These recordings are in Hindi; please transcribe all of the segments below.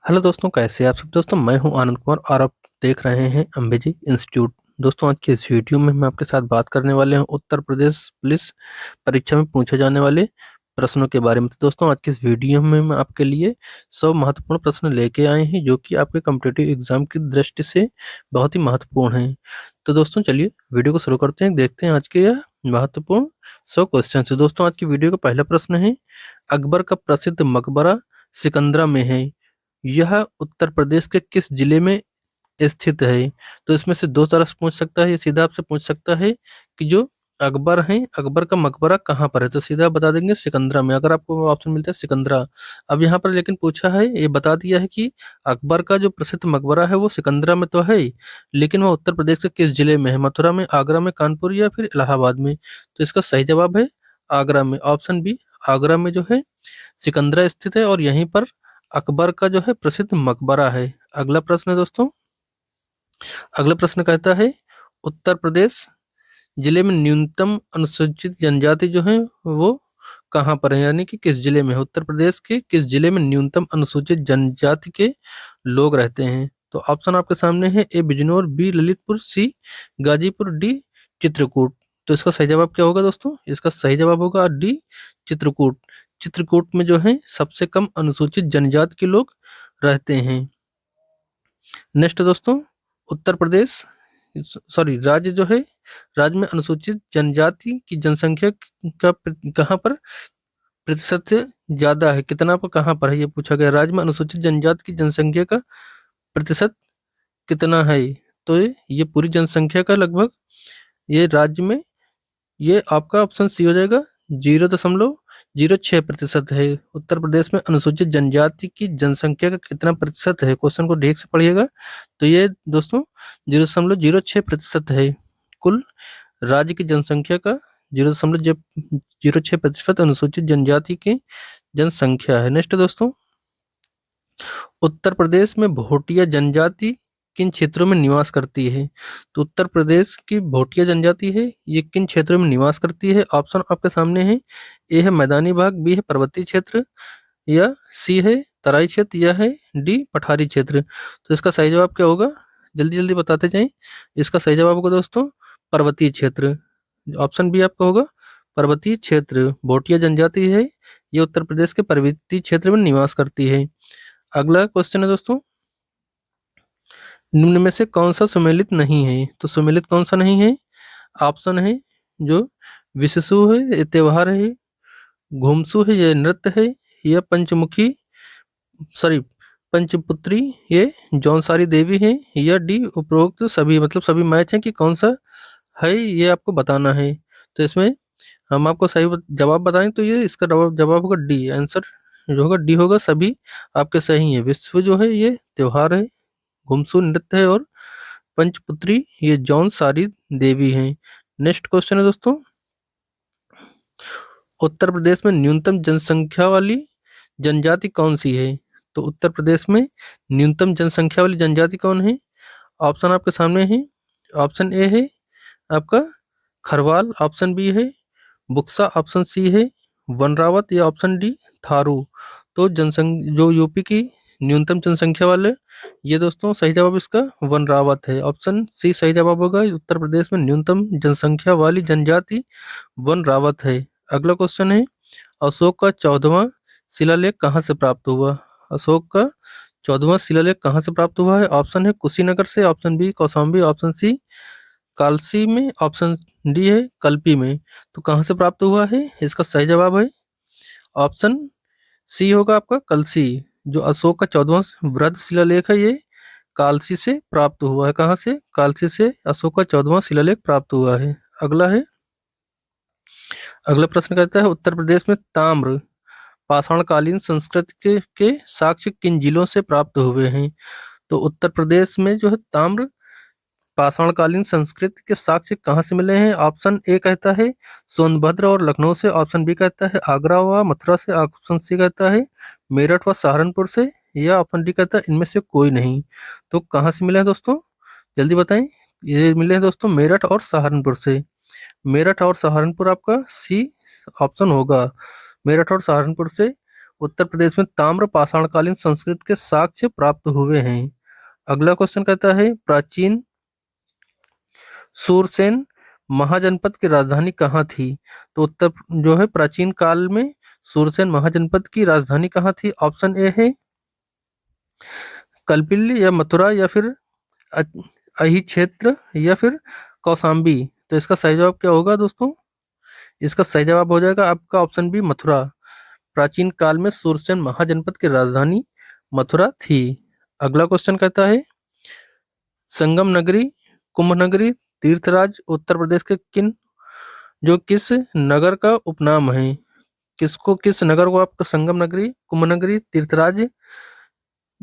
हेलो दोस्तों, कैसे हैं आप सब। दोस्तों मैं हूं आनंद कुमार और आप देख रहे हैं अंबेजी इंस्टीट्यूट। दोस्तों आज के इस वीडियो में हम आपके साथ बात करने वाले हैं उत्तर प्रदेश पुलिस परीक्षा में पूछे जाने वाले प्रश्नों के बारे में। तो दोस्तों आज के इस वीडियो में हम आपके लिए 100 महत्वपूर्ण प्रश्न लेके आए हैं जो कि आपके कॉम्पिटिटिव एग्जाम की दृष्टि से बहुत ही महत्वपूर्ण हैं। तो दोस्तों चलिए वीडियो को शुरू करते हैं, देखते हैं आज के यह महत्वपूर्ण 100 क्वेश्चन से। दोस्तों आज की वीडियो का पहला प्रश्न है, अकबर का प्रसिद्ध मकबरा सिकंदरा में है, यह उत्तर प्रदेश के किस जिले में स्थित है। तो इसमें से दो तरह से पूछ सकता है, ये सीधा आपसे पूछ सकता है कि जो अकबर है, अकबर का मकबरा कहाँ पर है। तो सीधा बता देंगे सिकंदरा में, अगर आपको ऑप्शन मिलता है सिकंदरा। अब यहाँ पर लेकिन पूछा है, ये बता दिया है कि अकबर का जो प्रसिद्ध मकबरा है वो सिकंदरा में तो है, लेकिन वो उत्तर प्रदेश के किस जिले में है, मथुरा में, आगरा में, कानपुर या फिर इलाहाबाद में। तो इसका सही जवाब है आगरा में, ऑप्शन बी। आगरा में जो है सिकंदरा स्थित है और यहीं पर अकबर का जो है प्रसिद्ध मकबरा है। अगला प्रश्न है दोस्तों, अगला प्रश्न कहता है, उत्तर प्रदेश जिले में न्यूनतम अनुसूचित जनजाति जो है वो कहाँ पर है, यानी कि किस जिले में है। उत्तर प्रदेश के किस जिले में न्यूनतम अनुसूचित जनजाति के लोग रहते हैं। तो ऑप्शन आपके सामने है, ए बिजनौर, बी ललितपुर, सी गाजीपुर, डी चित्रकूट। तो इसका सही जवाब क्या होगा दोस्तों, इसका सही जवाब होगा डी चित्रकूट। चित्रकूट में जो है सबसे कम अनुसूचित जनजाति के लोग रहते हैं। नेक्स्ट दोस्तों, उत्तर प्रदेश सॉरी राज्य जो है, राज्य में अनुसूचित जनजाति की जनसंख्या का कहाँ पर प्रतिशत ज्यादा है, कितना पर कहाँ पर है, ये पूछा गया। राज्य में अनुसूचित जनजाति की जनसंख्या का प्रतिशत कितना है। तो ये पूरी जनसंख्या का लगभग, ये राज्य में, ये आपका ऑप्शन सी हो जाएगा, 0.06% है। उत्तर प्रदेश में अनुसूचित जनजाति की जनसंख्या का कितना प्रतिशत है, क्वेश्चन को ठीक से पढ़िएगा। तो ये दोस्तों 0.06% है कुल राज्य की जनसंख्या का। 0.06% अनुसूचित जनजाति की जनसंख्या है। नेक्स्ट दोस्तों, उत्तर प्रदेश में भोटिया जनजाति किन क्षेत्रों में निवास करती है। तो उत्तर प्रदेश की भोटिया जनजाति है, ये किन क्षेत्रों में निवास करती है। ऑप्शन आपके सामने है, ए है मैदानी भाग, बी है पर्वतीय क्षेत्र, या सी है तराई क्षेत्र, या है डी पठारी क्षेत्र। तो इसका सही जवाब क्या होगा, जल्दी जल्दी बताते जाएं। इसका सही जवाब होगा दोस्तों पर्वतीय क्षेत्र, ऑप्शन बी आपका होगा पर्वतीय क्षेत्र। भोटिया जनजाति है, ये उत्तर प्रदेश के पर्वतीय क्षेत्र में निवास करती है। अगला क्वेश्चन है दोस्तों, निम्न में से कौन सा सुमेलित नहीं है। तो सुमेलित कौन सा नहीं है, ऑप्शन है जो विशेषु है, ये त्योहार है, घुमसू है, ये नृत्य है, या पंचमुखी सॉरी पंचपुत्री ये जौनसारी देवी है, या डी उपरोक्त सभी, मतलब सभी मैच हैं कि कौन सा है, ये आपको बताना है। तो इसमें हम आपको सही जवाब बताएं तो ये इसका जवाब जवाब होगा डी, आंसर जो होगा डी होगा, सभी आपके सही है। विश्व जो है ये त्योहार है, घुमसू नृत्य है, और पंचपुत्री ये जौन सारी देवी हैं। नेक्स्ट क्वेश्चन है दोस्तों, उत्तर प्रदेश में न्यूनतम जनसंख्या वाली जनजाति कौन सी है। तो उत्तर प्रदेश में न्यूनतम जनसंख्या वाली जनजाति कौन है। ऑप्शन आपके सामने है, ऑप्शन ए है आपका खरवाल, ऑप्शन बी है बुक्सा, ऑप्शन सी है वनरावत, या ऑप्शन डी थारू। तो जो यूपी की न्यूनतम जनसंख्या वाले, ये दोस्तों सही जवाब इसका वनरावत है, ऑप्शन सी सही जवाब होगा। उत्तर प्रदेश में न्यूनतम जनसंख्या वाली जनजाति वनरावत है। अगला क्वेश्चन है, अशोक का 14वां शिलालेख कहाँ से प्राप्त हुआ। अशोक का 14वां शिलालेख कहाँ से प्राप्त हुआ है। ऑप्शन है कुशीनगर से, option B Kaushambi, option C Kalsi में, ऑप्शन डी है कल्पी में। तो कहाँ से प्राप्त हुआ है, इसका सही जवाब है ऑप्शन सी होगा आपका कलसी। जो अशोक का 14वां बृहद शिलालेख है ये कालसी से प्राप्त हुआ है। कहाँ से, कालसी से अशोक का 14वां शिलालेख प्राप्त हुआ है। अगला है, अगला प्रश्न कहता है, उत्तर प्रदेश में ताम्र पाषाणकालीन संस्कृति के साक्ष्य किन जिलों से प्राप्त हुए हैं। तो उत्तर प्रदेश में जो है ताम्र पाषाणकालीन संस्कृति के साक्ष्य कहाँ से मिले हैं। ऑप्शन ए कहता है सोनभद्र और लखनऊ से, ऑप्शन बी कहता है आगरा व मथुरा से, ऑप्शन सी कहता है मेरठ व सहारनपुर से, या ऑप्शन डी कहता है इनमें से कोई नहीं। तो कहाँ से मिले हैं दोस्तों, जल्दी बताएं। ये मिले हैं दोस्तों मेरठ और सहारनपुर से। मेरठ और सहारनपुर आपका सी ऑप्शन होगा, मेरठ और सहारनपुर से उत्तर प्रदेश में ताम्र पाषाणकालीन संस्कृति के साक्ष्य प्राप्त हुए हैं? अगला क्वेश्चन कहता है प्राचीन सूरसेन महाजनपद की राजधानी कहाँ थी? तो उत्तर जो है प्राचीन काल में सूरसेन महाजनपद की राजधानी कहाँ थी? ऑप्शन ए है कल्पिल्ली या मथुरा या फिर अ- अही क्षेत्र या फिर कौशाम्बी। तो इसका सही जवाब क्या होगा दोस्तों? इसका सही जवाब हो जाएगा आपका ऑप्शन बी मथुरा। प्राचीन काल में सूरसेन महाजनपद की राजधानी मथुरा थी। अगला क्वेश्चन कहता है संगम नगरी, कुंभ नगरी, तीर्थराज उत्तर प्रदेश के किस नगर का उपनाम है? किस नगर को आप संगम नगरी, कुंभ नगरी, तीर्थराज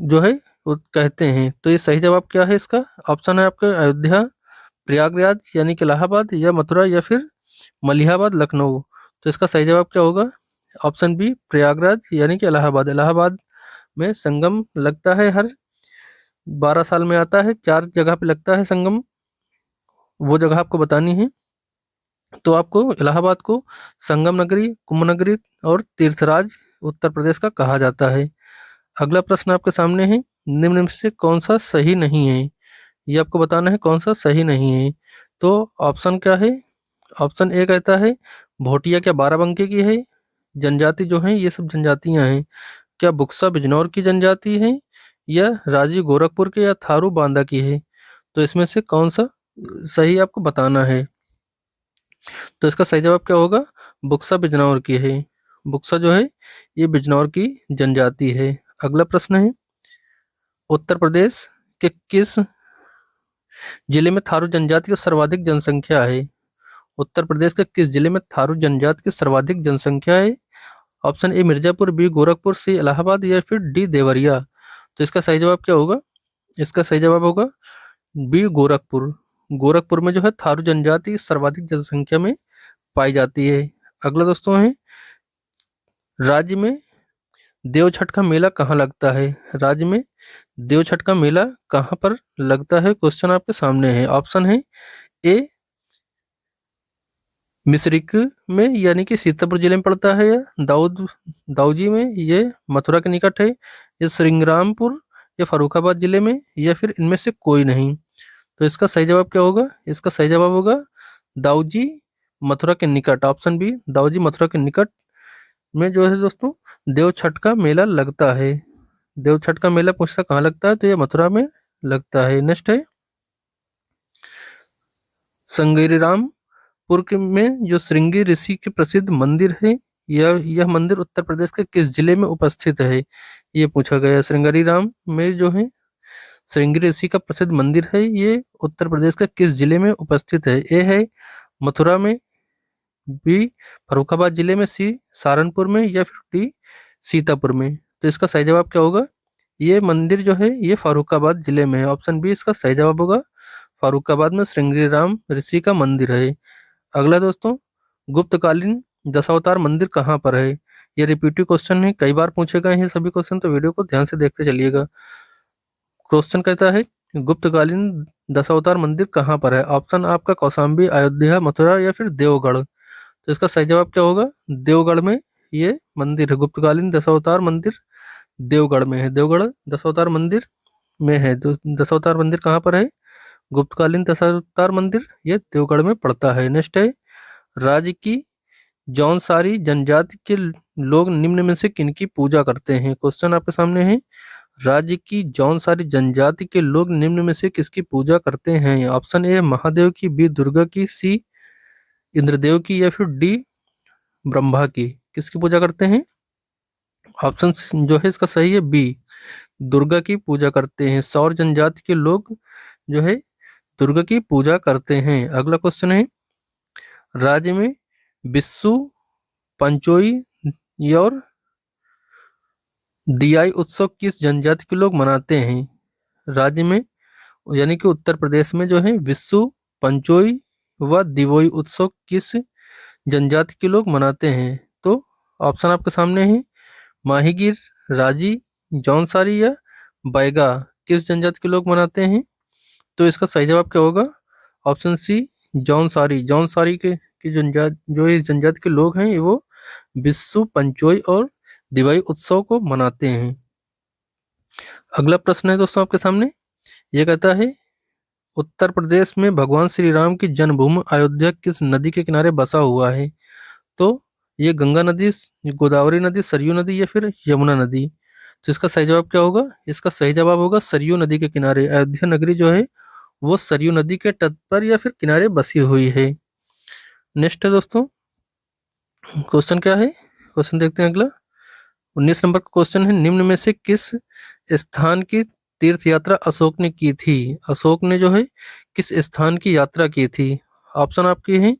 जो है वो कहते हैं? तो ये सही जवाब क्या है इसका? ऑप्शन है आपका अयोध्या, प्रयागराज यानी कि इलाहाबाद, या मथुरा, या फिर मलिहाबाद लखनऊ। तो इसका सही जवाब क्या होगा? ऑप्शन बी प्रयागराज यानी कि इलाहाबाद। इलाहाबाद में संगम लगता है, हर 12 साल में आता है, 4 जगह पे लगता है संगम, वो जगह आपको बतानी है। तो आपको इलाहाबाद को संगम नगरी, कुंभ नगरी और तीर्थराज उत्तर प्रदेश का कहा जाता है। अगला प्रश्न आपके सामने है निम्न में से कौन सा सही नहीं है? ये आपको बताना है कौन सा सही नहीं है। तो ऑप्शन क्या है? ऑप्शन ए कहता है भोटिया क्या बाराबंकी की है? जनजाति जो है ये सब जनजातियां हैं। क्या बुक्सा बिजनौर की जनजाति है, या राजी गोरखपुर के, या थारू बांदा की है? तो इसमें से कौन सा सही आपको बताना है। तो इसका सही जवाब क्या होगा? बुक्सा बिजनौर की है। बुक्सा जो है ये बिजनौर की जनजाति है। अगला प्रश्न है उत्तर प्रदेश के किस जिले में थारू जनजाति की सर्वाधिक जनसंख्या है? उत्तर प्रदेश के किस जिले में थारू जनजाति की सर्वाधिक जनसंख्या है? Option A Mirzapur, B Gorakhpur, C Allahabad, या फिर डी देवरिया। तो इसका सही जवाब क्या होगा? इसका सही जवाब होगा बी गोरखपुर। गोरखपुर में जो है थारू जनजाति सर्वाधिक जनसंख्या में पाई जाती है। अगला दोस्तों है राज्य में देव छठ का मेला कहाँ लगता है? राज्य में देव छठ का मेला कहाँ पर लगता है? क्वेश्चन आपके सामने है। ऑप्शन है ए मिश्रिक में यानी कि सीतापुर जिले में पड़ता है, या दाऊजी में, ये मथुरा के निकट है, या श्रींग्रामपुर या फर्रुखाबाद जिले में, या फिर इनमें से कोई नहीं। तो इसका सही जवाब क्या होगा? इसका सही जवाब होगा दाऊजी मथुरा के निकट। ऑप्शन बी दाऊजी मथुरा के निकट में जो है दोस्तों देव छठ का मेला लगता है। देव छठ का मेला पूछता कहाँ लगता है? तो ये मथुरा में लगता है। नेक्स्ट है संगेरी पुर में जो श्रृंगी ऋषि के प्रसिद्ध मंदिर है, यह मंदिर उत्तर प्रदेश के किस जिले में उपस्थित है? ये पूछा गया है। श्रृंगारी राम में जो है श्रृंगी ऋषि का प्रसिद्ध मंदिर है, ये उत्तर प्रदेश के किस जिले में उपस्थित है? ए है मथुरा में, बी फर्रुखाबाद जिले में, सी सहारनपुर में, या फिर डी सीतापुर में। तो इसका सही जवाब क्या होगा? ये मंदिर जो है ये फर्रुखाबाद जिले में है। ऑप्शन बी इसका सही जवाब होगा। फर्रुखाबाद में श्रृंगी राम ऋषि का मंदिर है। अगला दोस्तों गुप्तकालीन दशावतार मंदिर कहाँ पर है? ये रिपीटिव क्वेश्चन है, कई बार पूछे गए हैं सभी क्वेश्चन, तो वीडियो को ध्यान से देखते चलिएगा। क्वेश्चन कहता है गुप्तकालीन दशावतार मंदिर कहाँ पर है? ऑप्शन आपका कौशाम्बी, अयोध्या, मथुरा, या फिर देवगढ़। तो इसका सही जवाब क्या होगा? देवगढ़ में ये मंदिर है। गुप्तकालीन दशावतार मंदिर देवगढ़ में है। देवगढ़ दशावतार मंदिर में है। तो दशावतार मंदिर कहाँ पर है? गुप्तकालीन दशावतार मंदिर ये देवगढ़ में पड़ता है। नेक्स्ट है राज्य की जौनसारी जनजाति के लोग निम्न में से किनकी पूजा करते हैं? क्वेश्चन आपके सामने है राज्य की जौनसारी जनजाति के लोग निम्न में से किसकी पूजा करते हैं? ऑप्शन ए महादेव की, बी दुर्गा की, सी इंद्रदेव की, या फिर डी ब्रह्मा की। किसकी पूजा करते हैं? ऑप्शन जो है इसका सही है बी दुर्गा की पूजा करते हैं। सौर जनजाति के लोग जो है दुर्गा की पूजा करते हैं। अगला क्वेश्चन है राज्य में बिस्सू पंचोई और दियाई उत्सव किस जनजाति के लोग मनाते हैं? राज्य में यानी कि उत्तर प्रदेश में जो है विश्व पंचोई व दिवोई उत्सव किस जनजाति के लोग मनाते हैं? तो ऑप्शन आपके सामने है माहीगीर, राजी, जौनसारी, या बैगा। किस जनजाति के लोग मनाते हैं? तो इसका सही जवाब क्या होगा? Option C Jaunsari. जौनसारी के की जनजाति जो इस जनजाति के लोग हैं वो विश्व पंचोई और दिवाली उत्सव को मनाते हैं। अगला प्रश्न है दोस्तों आपके सामने, ये कहता है उत्तर प्रदेश में भगवान श्री राम की जन्मभूमि अयोध्या किस नदी के किनारे बसा हुआ है? तो ये गंगा नदी, गोदावरी नदी, सरयू नदी या फिर यमुना नदी। तो इसका सही जवाब क्या होगा? इसका सही जवाब होगा सरयू नदी के किनारे। अयोध्या नगरी जो है वो सरयू नदी के तट पर या फिर किनारे बसी हुई है। नेक्स्ट है दोस्तों, क्वेश्चन क्या है? क्वेश्चन देखते हैं अगला। 19 नंबर का क्वेश्चन है, निम्न में से किस स्थान की तीर्थ यात्रा अशोक ने की थी? अशोक ने जो है किस स्थान की यात्रा की थी? ऑप्शन आपके हैं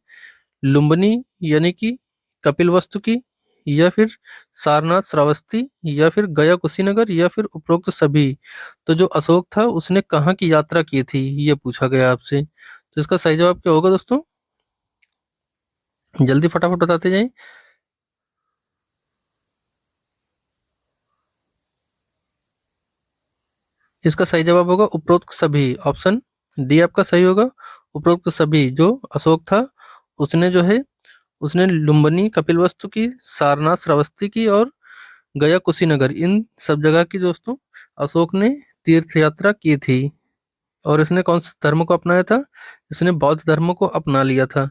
लुम्बिनी यानी कि कपिलवस्तु की, या फिर सारनाथ श्रावस्ती, या फिर गया कुशीनगर, या फिर उपरोक्त सभी। तो जो अशोक था उसने कहाँ की यात्रा की थी ये पूछा गया आपसे। तो इसका सही जवाब क्या होगा दोस्तों? जल्दी फटाफट बताते जाएं। इसका सही जवाब होगा उपरोक्त सभी। ऑप्शन डी आपका सही होगा। उपरोक्त सभी जो अशोक था उसने जो है उसने लुम्बिनी कपिलवस्तु की, सारनाथ श्रावस्ती की और गया कुशीनगर, इन सब जगह की दोस्तों अशोक ने तीर्थ यात्रा की थी। और इसने कौन से धर्म को अपनाया था? इसने बौद्ध धर्म को अपना लिया था।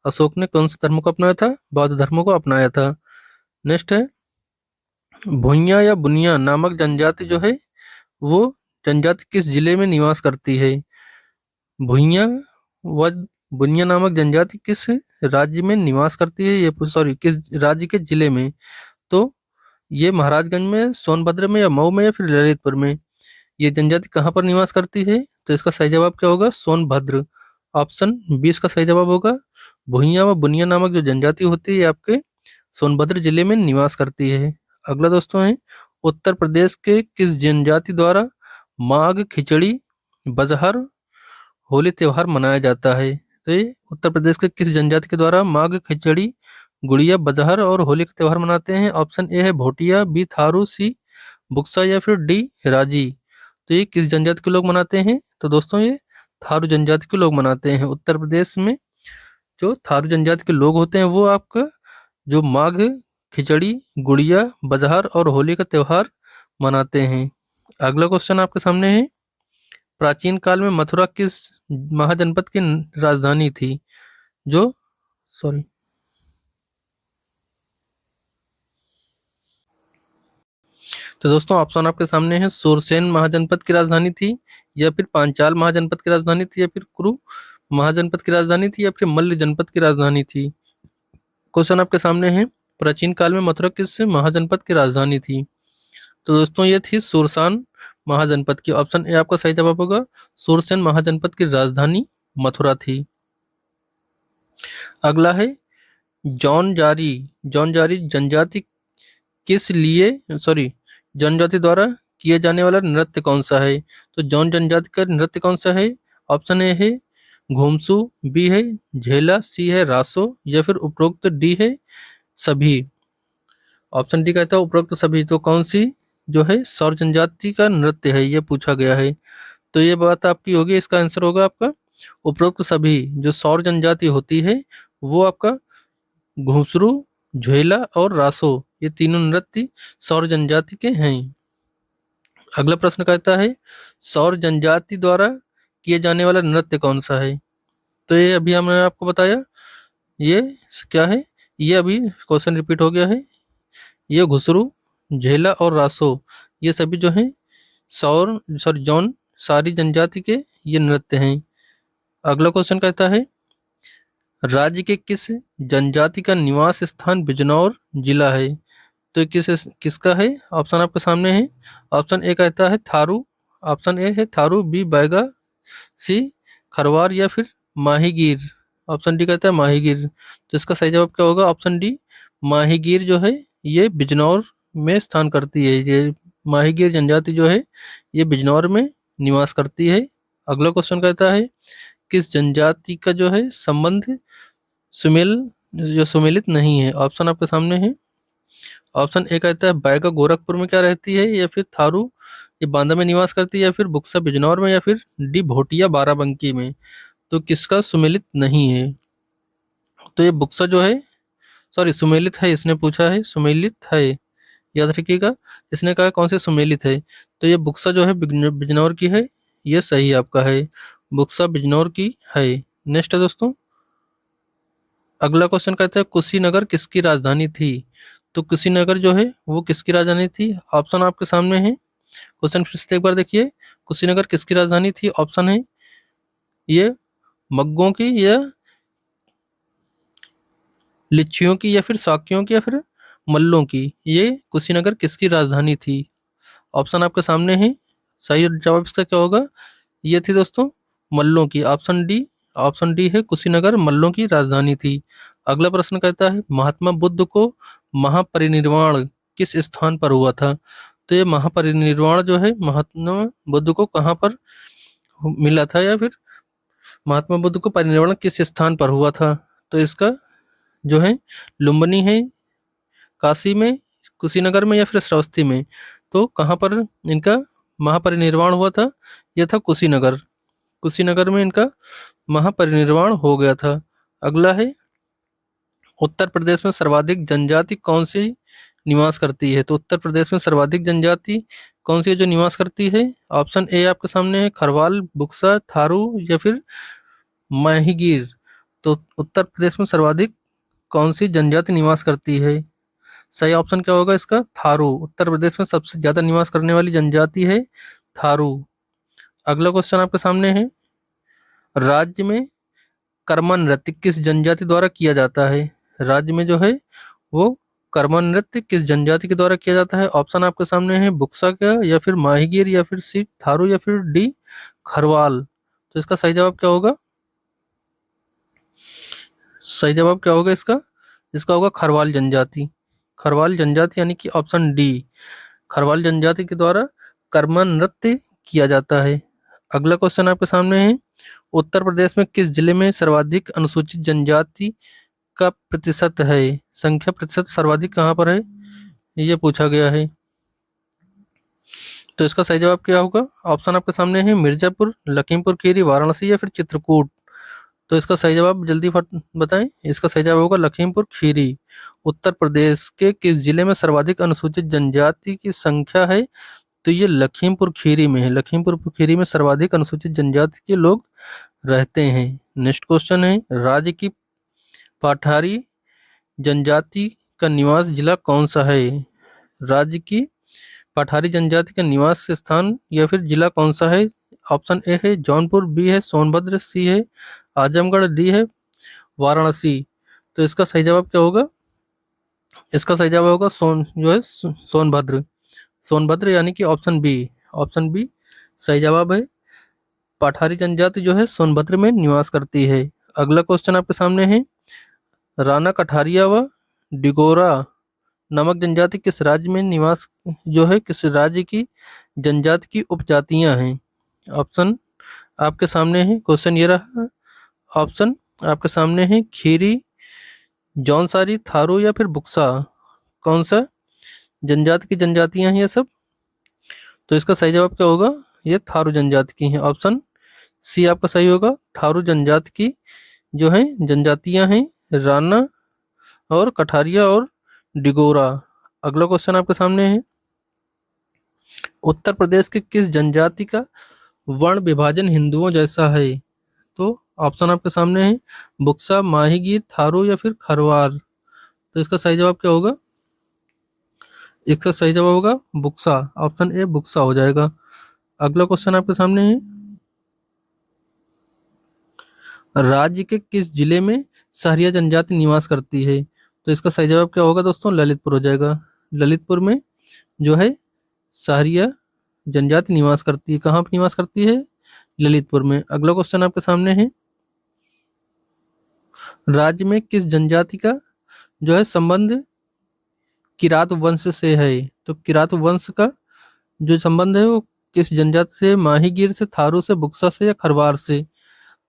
अशोक ने कौन से धर्म को अपनाया था? बौद्ध धर्म को अपनाया था। नेक्स्ट है, भुइयां या बुनिया नामक जनजाति जो है वो जनजाति किस जिले में निवास करती है? भुइयां व बुनिया नामक जनजाति किस राज्य में निवास करती है? ये सॉरी, किस राज्य के जिले में? तो ये महाराजगंज में, सोनभद्र में, या मऊ में, या फिर ललितपुर में। ये जनजाति कहाँ पर निवास करती है? तो इसका सही जवाब क्या होगा? सोनभद्र। ऑप्शन 20 का सही जवाब होगा। भुइयां व बुनिया नामक जो जनजाति होती है आपके सोनभद्र जिले में निवास करती है। अगला दोस्तों है, उत्तर प्रदेश के किस जनजाति द्वारा माघ खिचड़ी बजहर होली त्योहार मनाया जाता है? तो ये उत्तर प्रदेश के किस जनजाति के द्वारा माघ खिचड़ी, गुड़िया, बजहर और होली का त्योहार मनाते हैं? ऑप्शन ए है भोटिया, बी थारू, सी बुक्सा, या फिर डी राजी। तो ये किस जनजाति के लोग मनाते हैं? तो दोस्तों ये थारू जनजाति के लोग मनाते हैं। उत्तर प्रदेश में जो थारू जनजाति के लोग होते हैं वो आपका जो माघ खिचड़ी, गुड़िया, बजहर और होली का त्योहार मनाते हैं। अगला क्वेश्चन आपके सामने है, प्राचीन काल में मथुरा किस महाजनपद की राजधानी थी? जो सॉरी, तो दोस्तों ऑप्शन आपके सामने है, सुरसेन महाजनपद की राजधानी थी, या फिर पांचाल महाजनपद की राजधानी थी, या फिर कुरु महाजनपद की राजधानी थी, या फिर मल्ल जनपद की राजधानी थी। क्वेश्चन आपके सामने है, प्राचीन काल में मथुरा किस महाजनपद की राजधानी थी? तो दोस्तों ये थी सुरसान महाजनपद की। ऑप्शन ए आपका सही जवाब होगा। सुरसेन महाजनपद की राजधानी मथुरा थी। अगला है, जौनजारी जौनजारी जनजाति किस लिए सॉरी जनजाति द्वारा किए जाने वाला नृत्य कौन सा है? तो जौन जनजाति का नृत्य कौन सा है? ऑप्शन ए है घुमसू, बी है झेला, सी है रासो, या फिर उपरोक्त डी है सभी। ऑप्शन डी कहता है उपरोक्त सभी। तो कौन सी जो है सौर जनजाति का नृत्य है ये पूछा गया है। तो ये बात आपकी होगी, इसका आंसर होगा आपका उपरोक्त सभी। जो सौर जनजाति होती है वो आपका घुसरू, झेला और रासो, ये तीनों नृत्य सौर जनजाति के हैं। अगला प्रश्न कहता है, सौर जनजाति द्वारा किए जाने वाला नृत्य कौन सा है? तो ये अभी हमने आपको बताया, ये क्या है? ये अभी क्वेश्चन रिपीट हो गया है। ये घुसरू, झेला और रासो, ये सभी जो हैं सौर सॉरी जौन सारी जनजाति के ये नृत्य हैं। अगला क्वेश्चन कहता है, राज्य के किस जनजाति का निवास स्थान बिजनौर जिला है? तो किसका है? ऑप्शन आपके सामने है। ऑप्शन ए कहता है थारू, ऑप्शन ए है थारू, बी बैगा, सी खरवार, या फिर माहीगीर। ऑप्शन डी कहता है माहीगीर। तो इसका सही जवाब क्या होगा? ऑप्शन डी माहीगीर जो है ये बिजनौर में स्थान करती है। ये माहीगीर जनजाति जो है ये बिजनौर में निवास करती है। अगला क्वेश्चन कहता है, किस जनजाति का जो है संबंध सुमेल जो सुमेलित नहीं है? ऑप्शन आपके सामने है। ऑप्शन ए कहता है बैगा गोरखपुर में क्या रहती है, या फिर थारू ये बांदा में निवास करती है, या फिर बुक्सा बिजनौर में, या फिर डी भोटिया बाराबंकी में। तो किसका सुमेलित नहीं है? तो ये बुक्सा जो है सॉरी सुमेलित है, इसने पूछा है सुमेलित है। याद रखिएगा। इसने कहा कौन से सुमेलित है, तो ये बुक्सा जो है बिजनौर की है, ये सही आपका है, बुक्सा बिजनौर की है। नेक्स्ट है दोस्तों, अगला क्वेश्चन कहता है कुशीनगर किसकी राजधानी थी। तो कुशीनगर जो है वो किसकी राजधानी थी, ऑप्शन आपके सामने है। क्वेश्चन फिर से एक बार देखिए, कुशीनगर किसकी राजधानी थी, ऑप्शन है ये मग्गों की, या लिच्छियों की, या फिर शाक्यों की, या फिर मल्लों की। ये कुशीनगर किसकी राजधानी थी, ऑप्शन आपके सामने है। सही जवाब इसका क्या होगा, ये थी दोस्तों मल्लों की, ऑप्शन डी। ऑप्शन डी है, कुशीनगर मल्लों की राजधानी थी। अगला प्रश्न कहता है महात्मा बुद्ध को महापरिनिर्वाण किस स्थान पर हुआ था। तो ये महापरिनिर्वाण जो है महात्मा बुद्ध को कहाँ पर मिला था, या फिर महात्मा बुद्ध को परिनिर्वाण किस स्थान पर हुआ था। तो इसका जो है लुम्बिनी है, काशी में, कुशीनगर में, या फिर श्रावस्ती में। तो कहाँ पर इनका महापरिनिर्वाण हुआ था, यह था कुशीनगर। कुशीनगर में इनका महापरिनिर्वाण हो गया था। अगला है उत्तर प्रदेश में सर्वाधिक जनजाति कौन सी निवास करती है। तो उत्तर प्रदेश में सर्वाधिक जनजाति कौन सी है जो निवास करती है, ऑप्शन ए आपके सामने है खरवाल, बुक्सा, थारू, या फिर माहीगीर। तो उत्तर प्रदेश में सर्वाधिक कौन सी जनजाति निवास करती है, सही ऑप्शन क्या होगा इसका, थारू। उत्तर प्रदेश में सबसे ज्यादा निवास करने वाली जनजाति है थारू। अगला क्वेश्चन आपके सामने है राज्य में कर्मा नृत्य किस जनजाति द्वारा किया जाता है। राज्य में जो है वो कर्मा नृत्य किस जनजाति के द्वारा किया जाता है, ऑप्शन आपके सामने है बुक्सा का, या फिर माहीगीर, या फिर सी थारू, या फिर डी खरवाल। तो इसका सही जवाब क्या होगा, सही जवाब क्या होगा इसका, इसका होगा खरवाल जनजाति। खरवाल जनजाति यानी कि ऑप्शन डी, खरवाल जनजाति के द्वारा कर्मा नृत्य किया जाता है। अगला क्वेश्चन आपके सामने है उत्तर प्रदेश में किस जिले में सर्वाधिक अनुसूचित जनजाति का प्रतिशत है, संख्या प्रतिशत सर्वाधिक कहाँ पर है, ये पूछा गया है। तो इसका सही जवाब क्या होगा, ऑप्शन आपके सामने है मिर्जापुर, लखीमपुर खीरी, वाराणसी, या फिर चित्रकूट। तो इसका सही जवाब जल्दी फट बताएं, इसका सही जवाब होगा लखीमपुर खीरी। उत्तर प्रदेश के किस जिले में सर्वाधिक अनुसूचित जनजाति की संख्या है, तो ये लखीमपुर खीरी में है। लखीमपुर खीरी में सर्वाधिक अनुसूचित जनजाति के लोग रहते हैं। नेक्स्ट क्वेश्चन है राज्य की पठारी जनजाति का निवास जिला कौन सा है। राज्य की पठारी जनजाति का निवास स्थान या फिर जिला कौन सा है, ऑप्शन ए है जौनपुर, बी है सोनभद्र, सी है आजमगढ़, डी है वाराणसी। तो इसका सही जवाब क्या होगा, इसका सही जवाब होगा सोनभद्र। सोनभद्र यानी कि ऑप्शन बी, ऑप्शन बी सही जवाब है। पठारी जनजाति जो है सोनभद्र में निवास करती है। अगला क्वेश्चन आपके सामने है राणा कठारिया व डिगोरा नामक जनजाति किस राज्य में निवास जो है, किस राज्य की जनजाति की उपजातियां हैं। ऑप्शन आपके सामने है, क्वेश्चन ये रहा, ऑप्शन आपके सामने है खीरी, जौनसारी, थारू, या फिर बुक्सा। कौन सा जनजाति की जनजातियां हैं ये सब। तो इसका सही जवाब क्या होगा, ये थारू जनजाति की हैं, ऑप्शन सी आपका सही होगा। थारू जनजाति की जो है जनजातियां हैं राणा और कठारिया और डिगोरा। अगला क्वेश्चन आपके सामने है उत्तर प्रदेश के किस जनजाति का वर्ण विभाजन हिंदुओं जैसा है। तो ऑप्शन आपके सामने है बुक्सा, माहीगीर, थारू, या फिर खरवार। तो इसका सही जवाब क्या होगा, इसका सही जवाब होगा बुक्सा, ऑप्शन ए बुक्सा हो जाएगा। अगला क्वेश्चन आपके सामने है राज्य के किस जिले में सहरिया जनजाति निवास करती है। तो इसका सही जवाब क्या होगा दोस्तों, ललितपुर हो जाएगा। ललितपुर में जो है सहरिया जनजाति निवास करती है, कहाँ पर निवास करती है, ललितपुर में। अगला क्वेश्चन आपके सामने है राज्य में किस जनजाति का जो है संबंध किरात वंश से है। तो किरात वंश का जो संबंध है वो किस जनजाति से, माहीगीर से, थारू से, बुक्सा से, या खरवार से।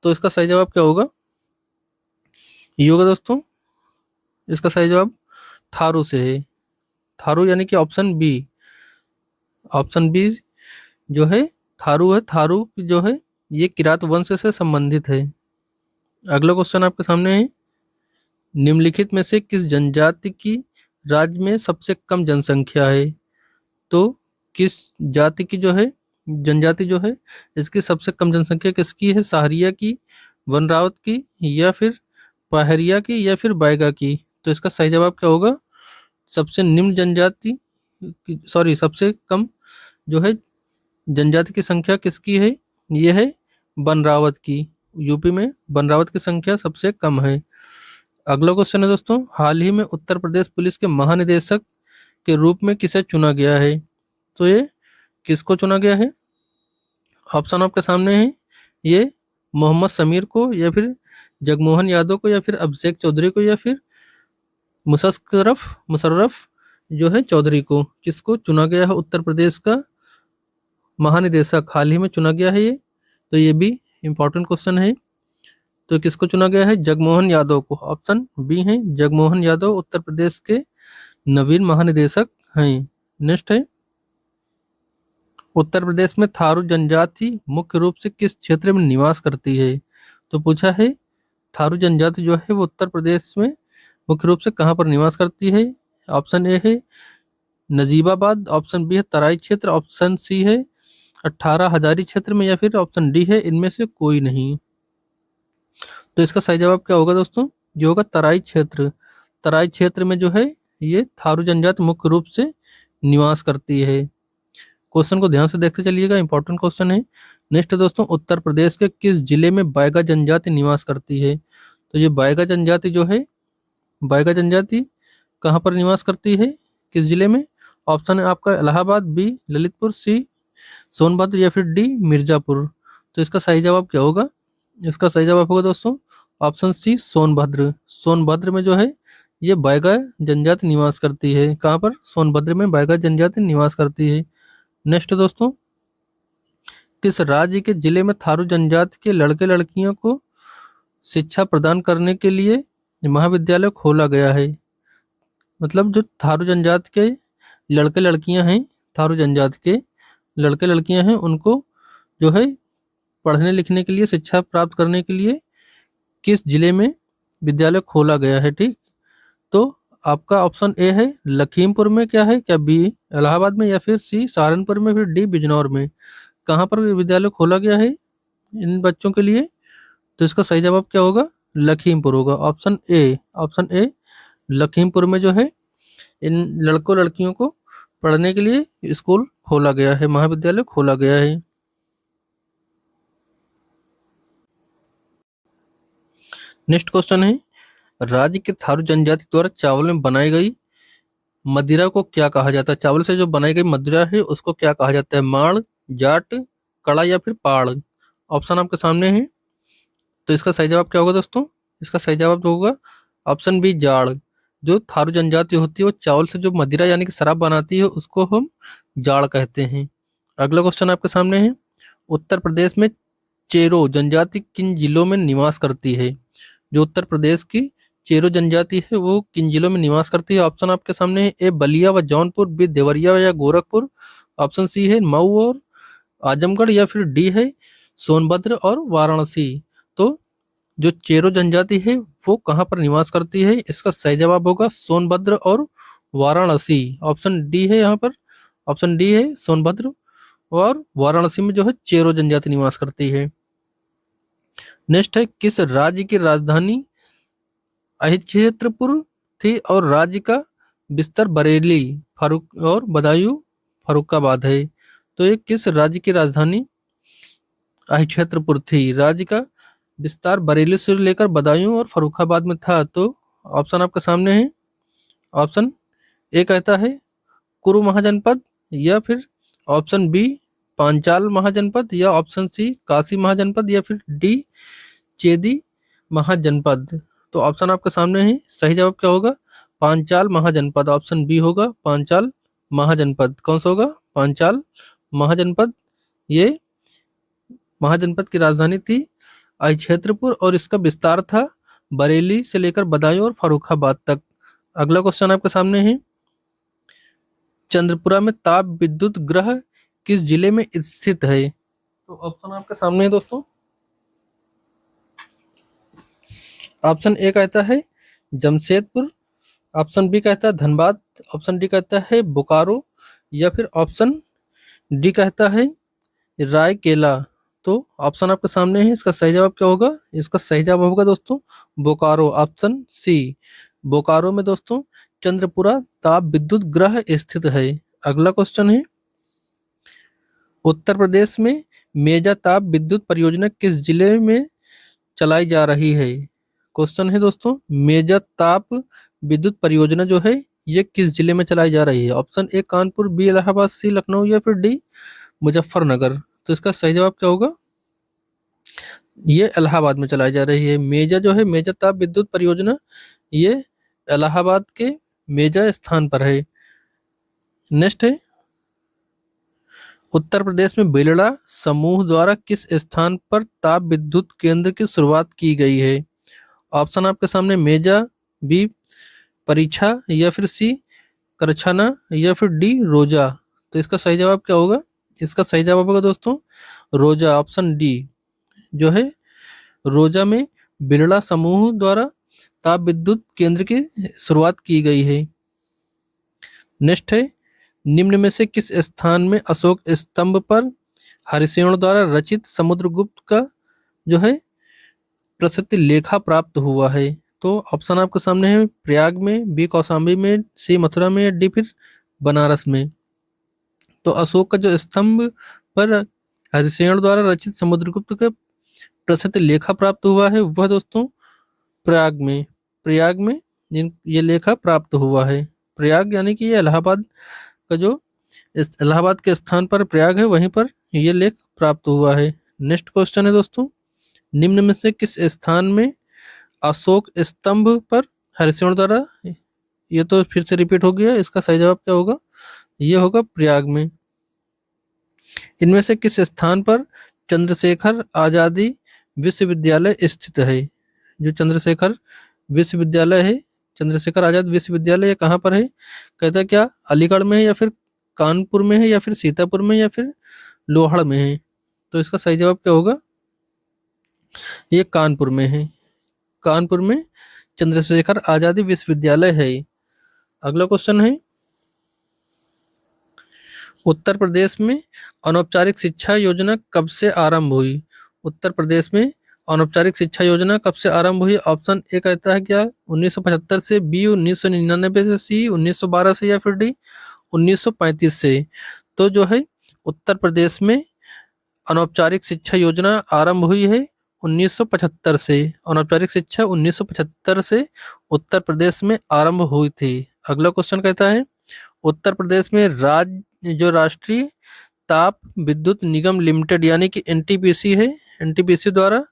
तो इसका सही जवाब क्या होगा, ये होगा दोस्तों इसका सही जवाब थारू से है। थारू यानी कि ऑप्शन बी, ऑप्शन बी जो है थारू है। थारू जो है ये किरात वंश से संबंधित है। अगला क्वेश्चन आपके सामने है निम्नलिखित में से किस जनजाति की राज्य में सबसे कम जनसंख्या है? तो किस जाति की जो है, जनजाति जो है, इसकी सबसे कम जनसंख्या किसकी है? सहारिया की, वनरावत की, या फिर पहाड़िया की, या फिर बैगा की? तो इसका सही जवाब क्या होगा? सबसे निम्न जनजाति, सॉरी, सबसे कम जो है जनजाति की संख्या किसकी है? ये है बनरावत की। यूपी में बनरावत की संख्या सबसे कम है। अगला क्वेश्चन है दोस्तों, हाल ही में उत्तर प्रदेश पुलिस के महानिदेशक के रूप में किसे चुना गया है? तो ये किसको चुना गया है? ऑप्शन आपके सामने है। ये मोहम्मद समीर को, या फिर जगमोहन यादव को, या फिर अभिषेक चौधरी को, या फिर मुशर्रफ मुशर्रफ जो है चौधरी को? किसको चुना गया है उत्तर प्रदेश का महानिदेशक? हाल ही में चुना गया है ये, तो ये भी इम्पोर्टेंट क्वेश्चन है। तो किसको चुना गया है? जगमोहन यादव को। ऑप्शन बी है, जगमोहन यादव उत्तर प्रदेश के नवीन महानिदेशक हैं। नेक्स्ट है, उत्तर प्रदेश में थारू जनजाति मुख्य रूप से किस क्षेत्र में निवास करती है? तो पूछा है थारू जनजाति जो है वो उत्तर प्रदेश में मुख्य रूप से कहाँ पर निवास करती है? ऑप्शन ए है नजीबाबाद, ऑप्शन बी है तराई क्षेत्र, ऑप्शन सी है 18 हजारी क्षेत्र में, या फिर ऑप्शन डी है इनमें से कोई नहीं। तो इसका सही जवाब क्या होगा दोस्तों? जो होगा तराई क्षेत्र। तराई क्षेत्र में जो है ये थारू जनजाति मुख्य रूप से निवास करती है। क्वेश्चन को ध्यान से देखते चलिएगा, इंपॉर्टेंट क्वेश्चन है। नेक्स्ट दोस्तों, उत्तर प्रदेश के किस जिले में बैगा जनजाति निवास करती है? तो ये बैगा जनजाति जो है, बैगा जनजाति कहाँ पर निवास करती है, किस जिले में? ऑप्शन है आपका इलाहाबाद, बी ललितपुर, सी सोनभद्र, या फिर डी मिर्जापुर। तो इसका सही जवाब क्या होगा? इसका सही जवाब होगा दोस्तों ऑप्शन सी सोनभद्र। सोनभद्र में जो है ये बैगा जनजाति निवास करती है। कहाँ पर? सोनभद्र में बैगा जनजाति निवास करती है। नेक्स्ट दोस्तों, किस राज्य के जिले में थारू जनजाति के लड़के लड़कियों को शिक्षा प्रदान करने के लिए महाविद्यालय खोला गया है? मतलब जो थारू जनजाति के लड़के लड़कियां हैं, थारू जनजाति के लड़के लड़कियां हैं, उनको जो है पढ़ने लिखने के लिए, शिक्षा प्राप्त करने के लिए किस जिले में विद्यालय खोला गया है? ठीक, तो आपका ऑप्शन ए है लखीमपुर में, क्या है, क्या बी इलाहाबाद में, या फिर सी सहारनपुर में, फिर डी बिजनौर में? कहाँ पर विद्यालय खोला गया है इन बच्चों के लिए? तो इसका सही जवाब क्या होगा? लखीमपुर होगा। Option A, option A Lakhimpur में जो है इन लड़कों लड़कियों को पढ़ने के लिए स्कूल खोला गया है, महाविद्यालय खोला गया है। नेक्स्ट क्वेश्चन है, राज्य के थारू जनजाति द्वारा चावल में बनाई गई मदिरा को क्या कहा जाता है? चावल से जो बनाई गई मदिरा है उसको क्या कहा जाता है? माड़, जाट, कड़ा, या फिर पाड़? ऑप्शन आपके सामने है। तो इसका सही जवाब क्या होगा दोस्तों? इसका सही जवाब तो होगा ऑप्शन बी जाड़। जो थारू जनजाति होती है वो चावल से जो मदिरा यानी कि शराब बनाती है उसको हम जाड़ कहते हैं। अगला क्वेश्चन आपके सामने है, उत्तर प्रदेश में चेरो जनजाति किन जिलों में निवास करती है? जो उत्तर प्रदेश की चेरो जनजाति है वो किन जिलों में निवास करती है? ऑप्शन आपके सामने है। ए बलिया व जौनपुर, बी देवरिया या गोरखपुर, ऑप्शन सी है मऊ और आजमगढ़, या फिर डी है सोनभद्र और वाराणसी? तो जो चेरो जनजाति है वो कहाँ पर निवास करती है? इसका सही जवाब होगा सोनभद्र और वाराणसी। ऑप्शन डी है यहाँ पर, ऑप्शन डी है सोनभद्र और वाराणसी में जो है चेरो जनजाति निवास करती है। नेक्स्ट है, किस राज्य की राजधानी अहिच्छेत्रपुर थी और राज्य का बिस्तर बरेली फारूक और बदायूं फरुखाबाद है? तो ये किस राज्य की राजधानी अहिच्छेत्रपुर थी? राज्य का विस्तार बरेली से लेकर बदायूं और फरुखाबाद में था। तो ऑप्शन आपके सामने है। ऑप्शन ए कहता है कुरु महाजनपद, या फिर ऑप्शन बी पांचाल महाजनपद, या ऑप्शन सी काशी महाजनपद, या फिर डी चेदी महाजनपद? तो ऑप्शन आपके सामने है। सही जवाब क्या होगा? पांचाल महाजनपद। ऑप्शन बी होगा पांचाल महाजनपद। कौन सा होगा? पांचाल महाजनपद। ये महाजनपद की राजधानी थी अहिच्छेत्रपुर और इसका विस्तार था बरेली से लेकर बदायूं और फरुखाबाद तक। अगला क्वेश्चन आपके सामने है, चंद्रपुरा में ताप विद्युत ग्रह किस जिले में स्थित है? तो ऑप्शन आपके सामने है दोस्तों। ऑप्शन ए कहता है जमशेदपुर, ऑप्शन बी कहता है धनबाद, ऑप्शन डी कहता है बोकारो, या फिर ऑप्शन डी कहता है रायकेला। तो ऑप्शन आपके सामने है, इसका सही जवाब क्या होगा? इसका सही जवाब होगा दोस्तों बोकारो, ऑप्शन सी। बोकारो में दोस्तों चंद्रपुरा ताप विद्युत ग्रह स्थित है। अगला क्वेश्चन है, उत्तर प्रदेश में मेजा ताप विद्युत परियोजना किस जिले में चलाई जा रही है? क्वेश्चन है दोस्तों, मेजा ताप विद्युत परियोजना जो है ये किस जिले में चलाई जा रही है? Option A Kanpur, B Allahabad, C Lucknow, या फिर डी मुजफ्फरनगर। तो इसका सही जवाब क्या होगा? ये इलाहाबाद में चलाई जा रही है। मेजा जो है, मेजा ताप विद्युत परियोजना, ये इलाहाबाद के मेजा स्थान पर है। नेक्स्ट है, उत्तर प्रदेश में बिरला समूह द्वारा किस स्थान पर ताप विद्युत केंद्र की शुरुआत की गई है? ऑप्शन आपके सामने मेजा, बी परीक्षा, या फिर सी करछना, या फिर डी रोजा। तो इसका सही जवाब क्या होगा? इसका सही जवाब होगा दोस्तों रोजा, ऑप्शन डी जो है रोजा में बिरला समूह द्वारा ताप विद्युत केंद्र की शुरुआत की गई है। नेक्स्ट है, निम्न में से किस स्थान में अशोक स्तंभ पर हरिसेन द्वारा रचित समुद्रगुप्त का जो है प्रसिद्ध लेखा प्राप्त हुआ है? तो ऑप्शन आपके सामने है, प्रयाग में, बी कौशाम्बी में, सी मथुरा में, या डी फिर बनारस में। तो अशोक का जो स्तंभ पर हरिसेन द्वारा रचित समुद्रगुप्त का प्रसिद्ध लेखा प्राप्त हुआ है वह दोस्तों प्रयाग में, प्रयाग में ये लेखा प्राप्त हुआ है। प्रयाग यानी कि ये इलाहाबाद का जो इस इलाहाबाद के स्थान पर प्रयाग है वहीं पर ये लेख प्राप्त हुआ है। नेक्स्ट क्वेश्चन है दोस्तों, निम्न में से किस स्थान में अशोक स्तंभ पर हरिसेन द्वारा, ये तो फिर से रिपीट हो गया, इसका सही जवाब क्या होगा? ये होगा प्रयाग में। इनमें से किस स्थान पर चंद्रशेखर आजादी विश्वविद्यालय स्थित है? जो चंद्रशेखर विश्वविद्यालय है, चंद्रशेखर आजाद विश्वविद्यालय, ये कहाँ पर है? कहता है क्या अलीगढ़ में है, या फिर कानपुर में है, या फिर सीतापुर में, या फिर लोहड़ में है? तो इसका सही जवाब क्या होगा? ये कानपुर में है। कानपुर में चंद्रशेखर आजादी विश्वविद्यालय है। अगला क्वेश्चन है, उत्तर प्रदेश में अनौपचारिक शिक्षा योजना कब से आरंभ हुई? उत्तर प्रदेश में अनौपचारिक शिक्षा योजना कब से आरंभ हुई? ऑप्शन ए कहता है क्या 1975 से, बी 1999 से, सी 1912 से, या फिर डी 1935 से। तो जो है उत्तर प्रदेश में अनौपचारिक शिक्षा योजना आरंभ हुई है 1975 से। अनौपचारिक शिक्षा 1975 से उत्तर प्रदेश में आरंभ हुई थी। अगला क्वेश्चन कहता है, उत्तर प्रदेश में राज्य जो राष्ट्रीय ताप विद्युत निगम लिमिटेड यानी कि एनटीपीसी है, एनटीपीसी द्वारा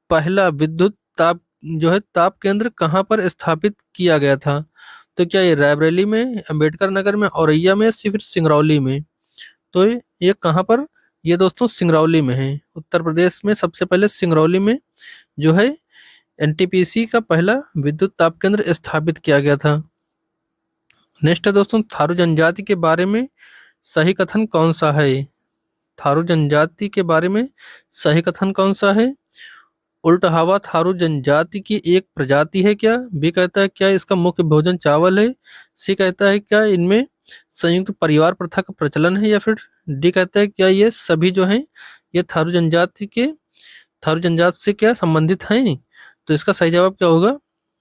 पहला विद्युत ताप जो है ताप केंद्र कहाँ पर स्थापित किया गया था? तो क्या ये रायबरेली में, अंबेडकर नगर में, औरैया में, या फिर सिंगरौली में? तो ये कहाँ पर? ये दोस्तों सिंगरौली में है। उत्तर प्रदेश में सबसे पहले सिंगरौली में जो है एनटीपीसी का पहला विद्युत ताप केंद्र स्थापित किया गया था। नेक्स्ट है दोस्तों, थारू जनजाति के बारे में सही कथन कौन सा है? थारू जनजाति के बारे में सही कथन कौन सा है? उल्टा हवा थारू जनजाति की एक प्रजाति है क्या? बी कहता है क्या इसका मुख्य भोजन चावल है? सी कहता है क्या इनमें संयुक्त परिवार प्रथा का प्रचलन है? या फिर डी कहता है क्या ये सभी जो हैं ये थारू जनजाति से क्या संबंधित हैं? तो इसका सही जवाब क्या होगा?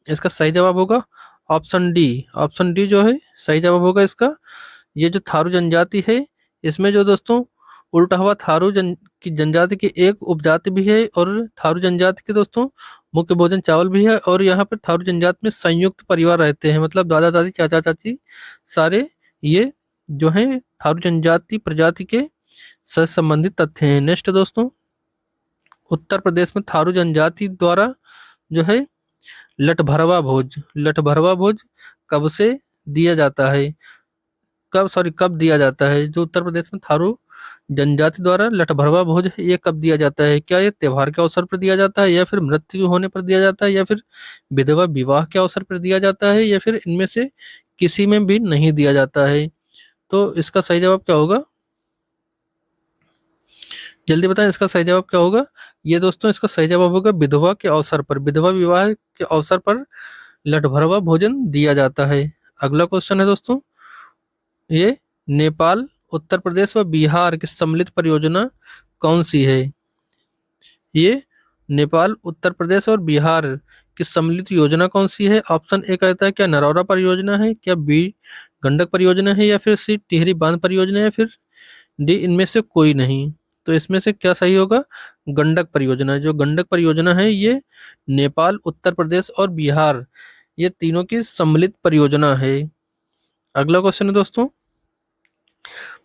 इसका सही जवाब होगा ऑप्शन डी। ऑप्शन डी जो है सही जवाब होगा इसका। ये जो थारू जनजाति है इसमें जो दोस्तों उल्टा हुआ थारू की जनजाति की एक उपजाति भी है, और थारू जनजाति के दोस्तों मुख्य भोजन चावल भी है, और यहाँ पर थारू जनजाति में संयुक्त परिवार रहते हैं, मतलब दादा दादी चाचा चाची सारे ये जो हैं थारू जनजाति प्रजाति के से संबंधित तथ्य हैं। नेक्स्ट दोस्तों, उत्तर प्रदेश में थारू जनजाति द्वारा जो है लठभरवा भोज कब से दिया जाता है? कब दिया जाता है? जो उत्तर प्रदेश में थारू जनजाति द्वारा लठभरवा भोज है ये कब दिया जाता है? क्या ये त्योहार के अवसर पर दिया जाता है, या फिर मृत्यु होने पर दिया जाता है, या फिर विधवा विवाह के अवसर पर दिया जाता है, या फिर इनमें से किसी में भी नहीं दिया जाता है? तो इसका सही जवाब क्या होगा? जल्दी बताएं इसका सही जवाब क्या होगा? ये दोस्तों इसका सही जवाब होगा विधवा के अवसर पर, विधवा विवाह के अवसर पर लठ भर हुआ भोजन दिया जाता है। अगला क्वेश्चन है दोस्तों, ये नेपाल, उत्तर प्रदेश व बिहार की सम्मिलित परियोजना कौन सी है? ये नेपाल, उत्तर प्रदेश और बिहार की सम्मिलित योजना कौन सी है? ऑप्शन ए कहता है क्या नरौरा परियोजना है, क्या बी गंडक परियोजना है, या फिर सी टिहरी बांध परियोजना है, या फिर डी इनमें से कोई नहीं। तो इसमें से क्या सही होगा? गंडक परियोजना। जो गंडक परियोजना है ये नेपाल, उत्तर प्रदेश और बिहार, ये तीनों की सम्मिलित परियोजना है। अगला क्वेश्चन है दोस्तों,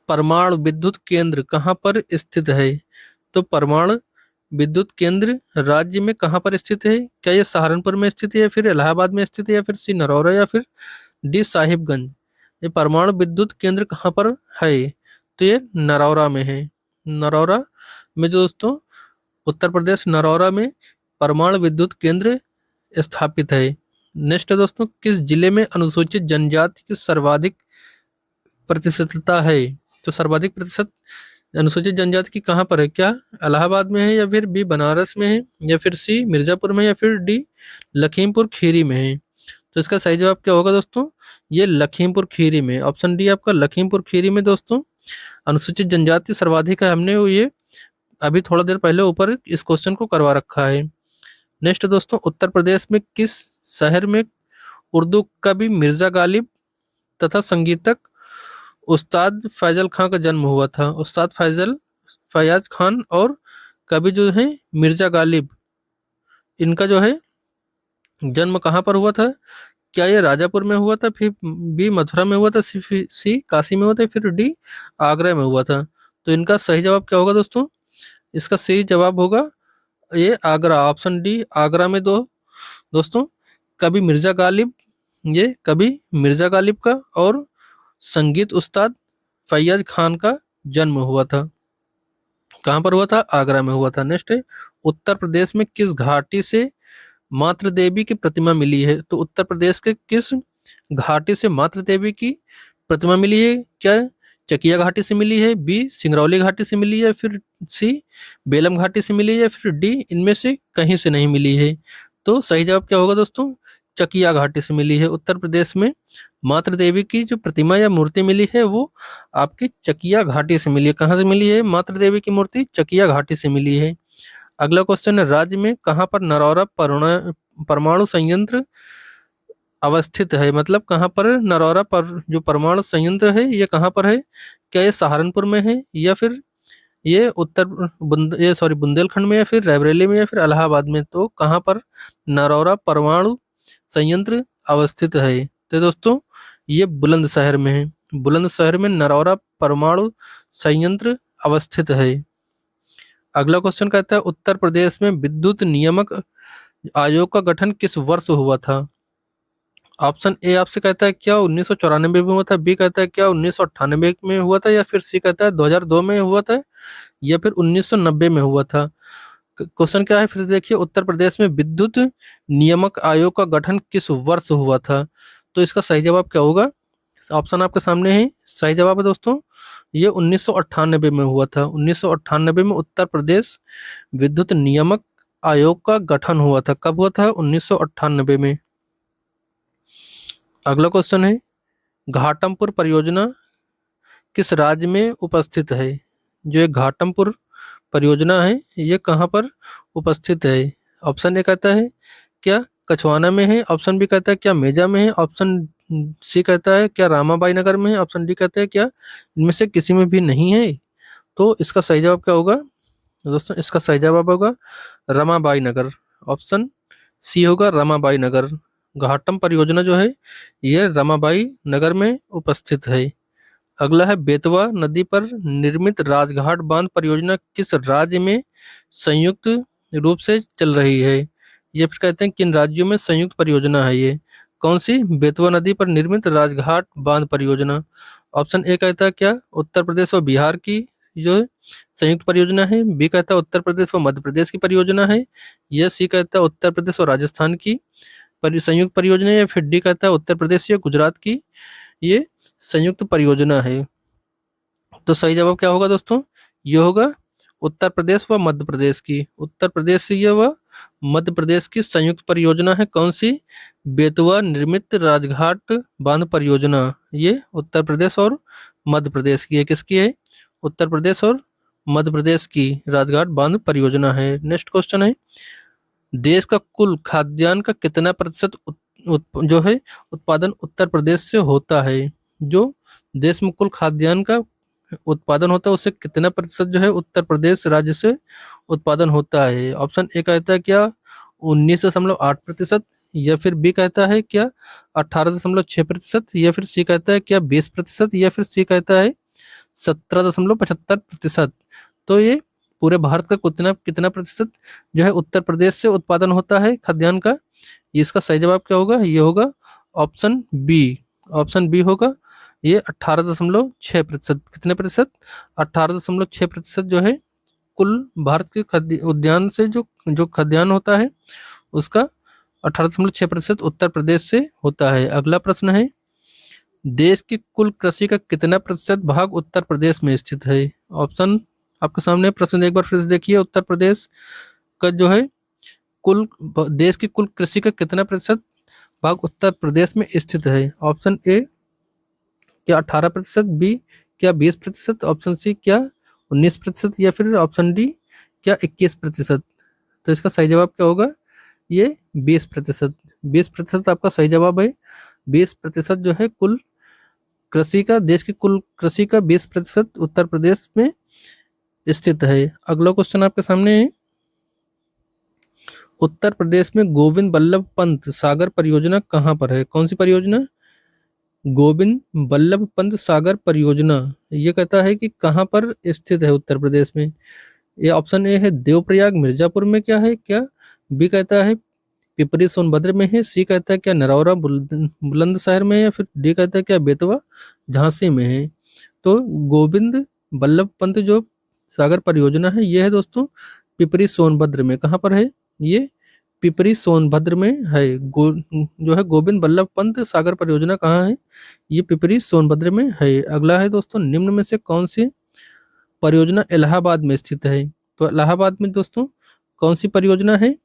परमाणु विद्युत केंद्र कहाँ पर स्थित है? तो परमाणु विद्युत केंद्र राज्य में कहाँ पर स्थित है? क्या ये सहारनपुर में स्थित है, या फिर इलाहाबाद में स्थित है, या फिर सी नरौरा, या फिर डी साहिबगंज? ये परमाणु विद्युत केंद्र कहाँ पर है? तो ये नरौरा में है। नरौरा में जो दोस्तों, उत्तर प्रदेश नरौरा में परमाणु विद्युत केंद्र स्थापित है। नेक्स्ट है दोस्तों, किस जिले में अनुसूचित जनजाति की सर्वाधिक प्रतिशतता है? तो सर्वाधिक प्रतिशत अनुसूचित जनजाति की कहाँ पर है? क्या इलाहाबाद में है, या फिर बी बनारस में है, या फिर सी मिर्जापुर में, या फिर डी लखीमपुर खीरी में है? तो इसका सही जवाब क्या होगा दोस्तों? ये लखीमपुर खीरी में। ऑप्शन डी आपका लखीमपुर खीरी में दोस्तों अनुसूचित जनजाति सर्वाधिक है। हमने ये अभी थोड़ा देर पहले ऊपर इस क्वेश्चन को करवा रखा है। नेक्स्ट दोस्तों, उत्तर प्रदेश में किस शहर में उर्दू कवि मिर्जा गालिब तथा संगीतक उस्ताद फैजल खान का जन्म हुआ था? उस्ताद फैयाज खान और कवि जो है मिर्जा गालिब, इनका जो है जन्म कहाँ पर हुआ था? क्या ये राजापुर में हुआ था, फिर बी मथुरा में हुआ था, सी काशी में हुआ था, फिर डी आगरा में हुआ था? तो इनका सही जवाब क्या होगा दोस्तों? इसका सही जवाब होगा ये आगरा। ऑप्शन डी आगरा में दोस्तों कवि मिर्जा गालिब, ये कवि मिर्जा गालिब का और संगीत उस्ताद फैयाज खान का जन्म हुआ था। कहाँ पर हुआ था? आगरा में हुआ था। नेक्स्ट है, उत्तर प्रदेश में किस घाटी से मातृ देवी की प्रतिमा मिली है? तो उत्तर प्रदेश के किस घाटी से मातृ देवी की प्रतिमा मिली है? क्या चकिया घाटी से मिली है, बी सिंगरौली घाटी से मिली है, फिर सी बेलम घाटी से मिली है, फिर डी इनमें से कहीं से नहीं मिली है? तो सही जवाब क्या होगा दोस्तों? चकिया घाटी से मिली है। उत्तर प्रदेश में मातृ देवी की जो प्रतिमा या मूर्ति मिली है वो आपकी चकिया घाटी से मिली है। कहाँ से मिली है मातृ देवी की मूर्ति? चकिया घाटी से मिली है। अगला क्वेश्चन है, राज्य में कहाँ पर नरौरा परमाणु संयंत्र अवस्थित है? मतलब कहाँ पर नरौरा पर जो परमाणु संयंत्र है ये कहाँ पर है? क्या ये सहारनपुर में है, या फिर ये ये सॉरी बुंदेलखंड में, या फिर रायबरेली में, या फिर इलाहाबाद में? तो कहाँ पर नरौरा परमाणु संयंत्र अवस्थित है? तो दोस्तों ये बुलंदशहर में है। बुलंदशहर में नरौरा परमाणु संयंत्र अवस्थित है। अगला क्वेश्चन कहता है, उत्तर प्रदेश में विद्युत नियामक आयोग का गठन किस वर्ष हुआ था? ऑप्शन ए आपसे कहता है क्या 1994 में हुआ था, बी कहता है क्या 1998 में हुआ था, या फिर सी कहता है 2002 में हुआ था, या फिर 1990 में हुआ था? क्वेश्चन क्या है फिर देखिए, उत्तर प्रदेश में विद्युत नियामक आयोग का गठन किस वर्ष हुआ था? तो इसका सही जवाब क्या होगा? ऑप्शन आपके सामने है। सही जवाब है दोस्तों ये 1998 में हुआ था। 1998 में उत्तर प्रदेश विद्युत नियामक आयोग का गठन हुआ था। कब हुआ था? 1998 में। अगला क्वेश्चन है, घाटमपुर परियोजना किस राज्य में उपस्थित है? जो ये घाटमपुर परियोजना है ये कहाँ पर उपस्थित है? ऑप्शन ए कहता है क्या कछवाना में है, ऑप्शन बी कहता है क्या मेजा में है, ऑप्शन सी कहता है क्या रामाबाई नगर में है, ऑप्शन डी कहता है क्या इनमें से किसी में भी नहीं है? तो इसका सही जवाब क्या होगा दोस्तों? इसका सही जवाब होगा रमाबाई नगर। ऑप्शन सी होगा रमाबाई नगर। घाटम परियोजना जो है ये रमाबाई नगर में उपस्थित है। अगला है, बेतवा नदी पर निर्मित राजघाट बांध परियोजना किस राज्य में संयुक्त रूप से चल रही है? ये फिर कहते हैं किन राज्यों में संयुक्त परियोजना है ये? कौन सी? बेतवा नदी पर निर्मित राजघाट बांध परियोजना। ऑप्शन ए कहता है क्या उत्तर प्रदेश और बिहार की जो संयुक्त परियोजना है, बी कहता है उत्तर प्रदेश और मध्य प्रदेश की परियोजना है, या सी कहता है उत्तर प्रदेश और राजस्थान की संयुक्त परियोजना है, या फिर डी कहता है उत्तर प्रदेश या गुजरात की ये संयुक्त परियोजना है? तो सही जवाब क्या होगा दोस्तों? ये होगा उत्तर प्रदेश व मध्य प्रदेश की। उत्तर प्रदेश व मध्य प्रदेश की संयुक्त परियोजना है कौन सी? बेतवा निर्मित राजघाट बांध परियोजना। ये उत्तर प्रदेश और मध्य प्रदेश की है। किसकी है? उत्तर प्रदेश और मध्य प्रदेश की राजघाट बांध परियोजना है। नेक्स्ट क्वेश्चन है, देश का कुल खाद्यान्न का कितना प्रतिशत जो है उत्पादन उत्तर प्रदेश से होता है? जो देश में कुल खाद्यान्न का उत्पादन होता है उससे कितना प्रतिशत जो है उत्तर प्रदेश राज्य से उत्पादन होता है? ऑप्शन ए कहता है क्या 19.8%, या फिर बी कहता है क्या 18.6%, या फिर सी कहता है क्या 20%, या फिर सी कहता है 17.75%। तो ये पूरे भारत का कितना कितना प्रतिशत जो है उत्तर प्रदेश से उत्पादन होता है खाद्यान्न का? इसका सही जवाब क्या होगा? ये होगा ऑप्शन बी। ऑप्शन बी होगा ये 18.6%। कितने प्रतिशत? 18.6% जो है कुल भारत के खाद्य उद्यान से जो जो खाद्यान्न होता है उसका 18.6% उत्तर प्रदेश से होता है। अगला प्रश्न है, देश की कुल कृषि का कितना प्रतिशत भाग उत्तर प्रदेश में स्थित है? ऑप्शन आपके सामने, प्रश्न एक बार फिर से देखिए। उत्तर प्रदेश का जो है कुल देश की कुल कृषि का कितना प्रतिशत भाग उत्तर प्रदेश में स्थित है? ऑप्शन ए क्या 18%, बी क्या 20%, ऑप्शन सी क्या 19%, या फिर ऑप्शन डी क्या 21%। तो इसका सही जवाब क्या होगा? ये 20%। 20% आपका सही जवाब है। 20% जो है कुल कृषि का, देश की कुल कृषि का 20% उत्तर प्रदेश में स्थित है। अगला क्वेश्चन आपके सामने है, उत्तर प्रदेश में गोविंद बल्लभ पंत सागर परियोजना कहाँ पर है? कौन सी परियोजना? गोविंद बल्लभ पंत सागर परियोजना। ये कहता है कि कहाँ पर स्थित है उत्तर प्रदेश में? ये ऑप्शन ए है देवप्रयाग मिर्जापुर में क्या है क्या, बी कहता है पिपरी सोनभद्र में है, सी कहता है क्या नरौरा बुलंदशहर में है, या फिर डी कहता है क्या बेतवा झांसी में है। तो गोविंद बल्लभ पंत जो सागर परियोजना है ये है दोस्तों पिपरी सोनभद्र में। कहाँ पर है? ये पिपरी सोनभद्र में है। जो है गोविंद बल्लभ पंत सागर परियोजना कहाँ है? ये पिपरी सोनभद्र में है। अगला है दोस्तों, निम्न में से कौन सी परियोजना इलाहाबाद में स्थित है? तो इलाहाबाद में दोस्तों कौन सी परियोजना है?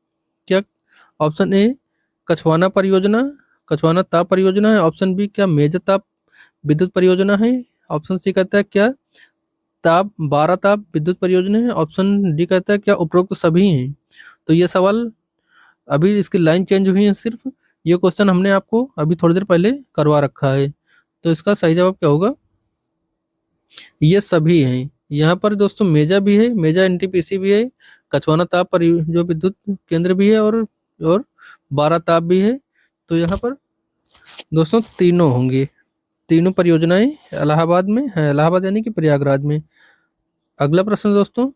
क्या ऑप्शन ए कछवाना परियोजना, कछवाना ताप परियोजना है, ऑप्शन बी क्या मेजा ताप विद्युत परियोजना है, ऑप्शन सी कहता है क्या ताप 12 ताप विद्युत परियोजना है, ऑप्शन डी कहता है क्या उपरोक्त सभी हैं। तो ये सवाल अभी इसकी लाइन चेंज हुई है सिर्फ, ये क्वेश्चन हमने आपको अभी थोड़ी देर पहले करवा रखा है। तो इसका सही जवाब क्या होगा? ये सभी हैं। यहाँ पर दोस्तों मेजा भी है, मेजा एनटीपीसी भी है, कछवाना ताप पर जो विद्युत केंद्र भी है, और 12 ताप भी है। तो यहाँ पर दोस्तों तीनों होंगे, तीनों परियोजनाएं इलाहाबाद में है, इलाहाबाद यानी कि प्रयागराज में। अगला प्रश्न दोस्तों,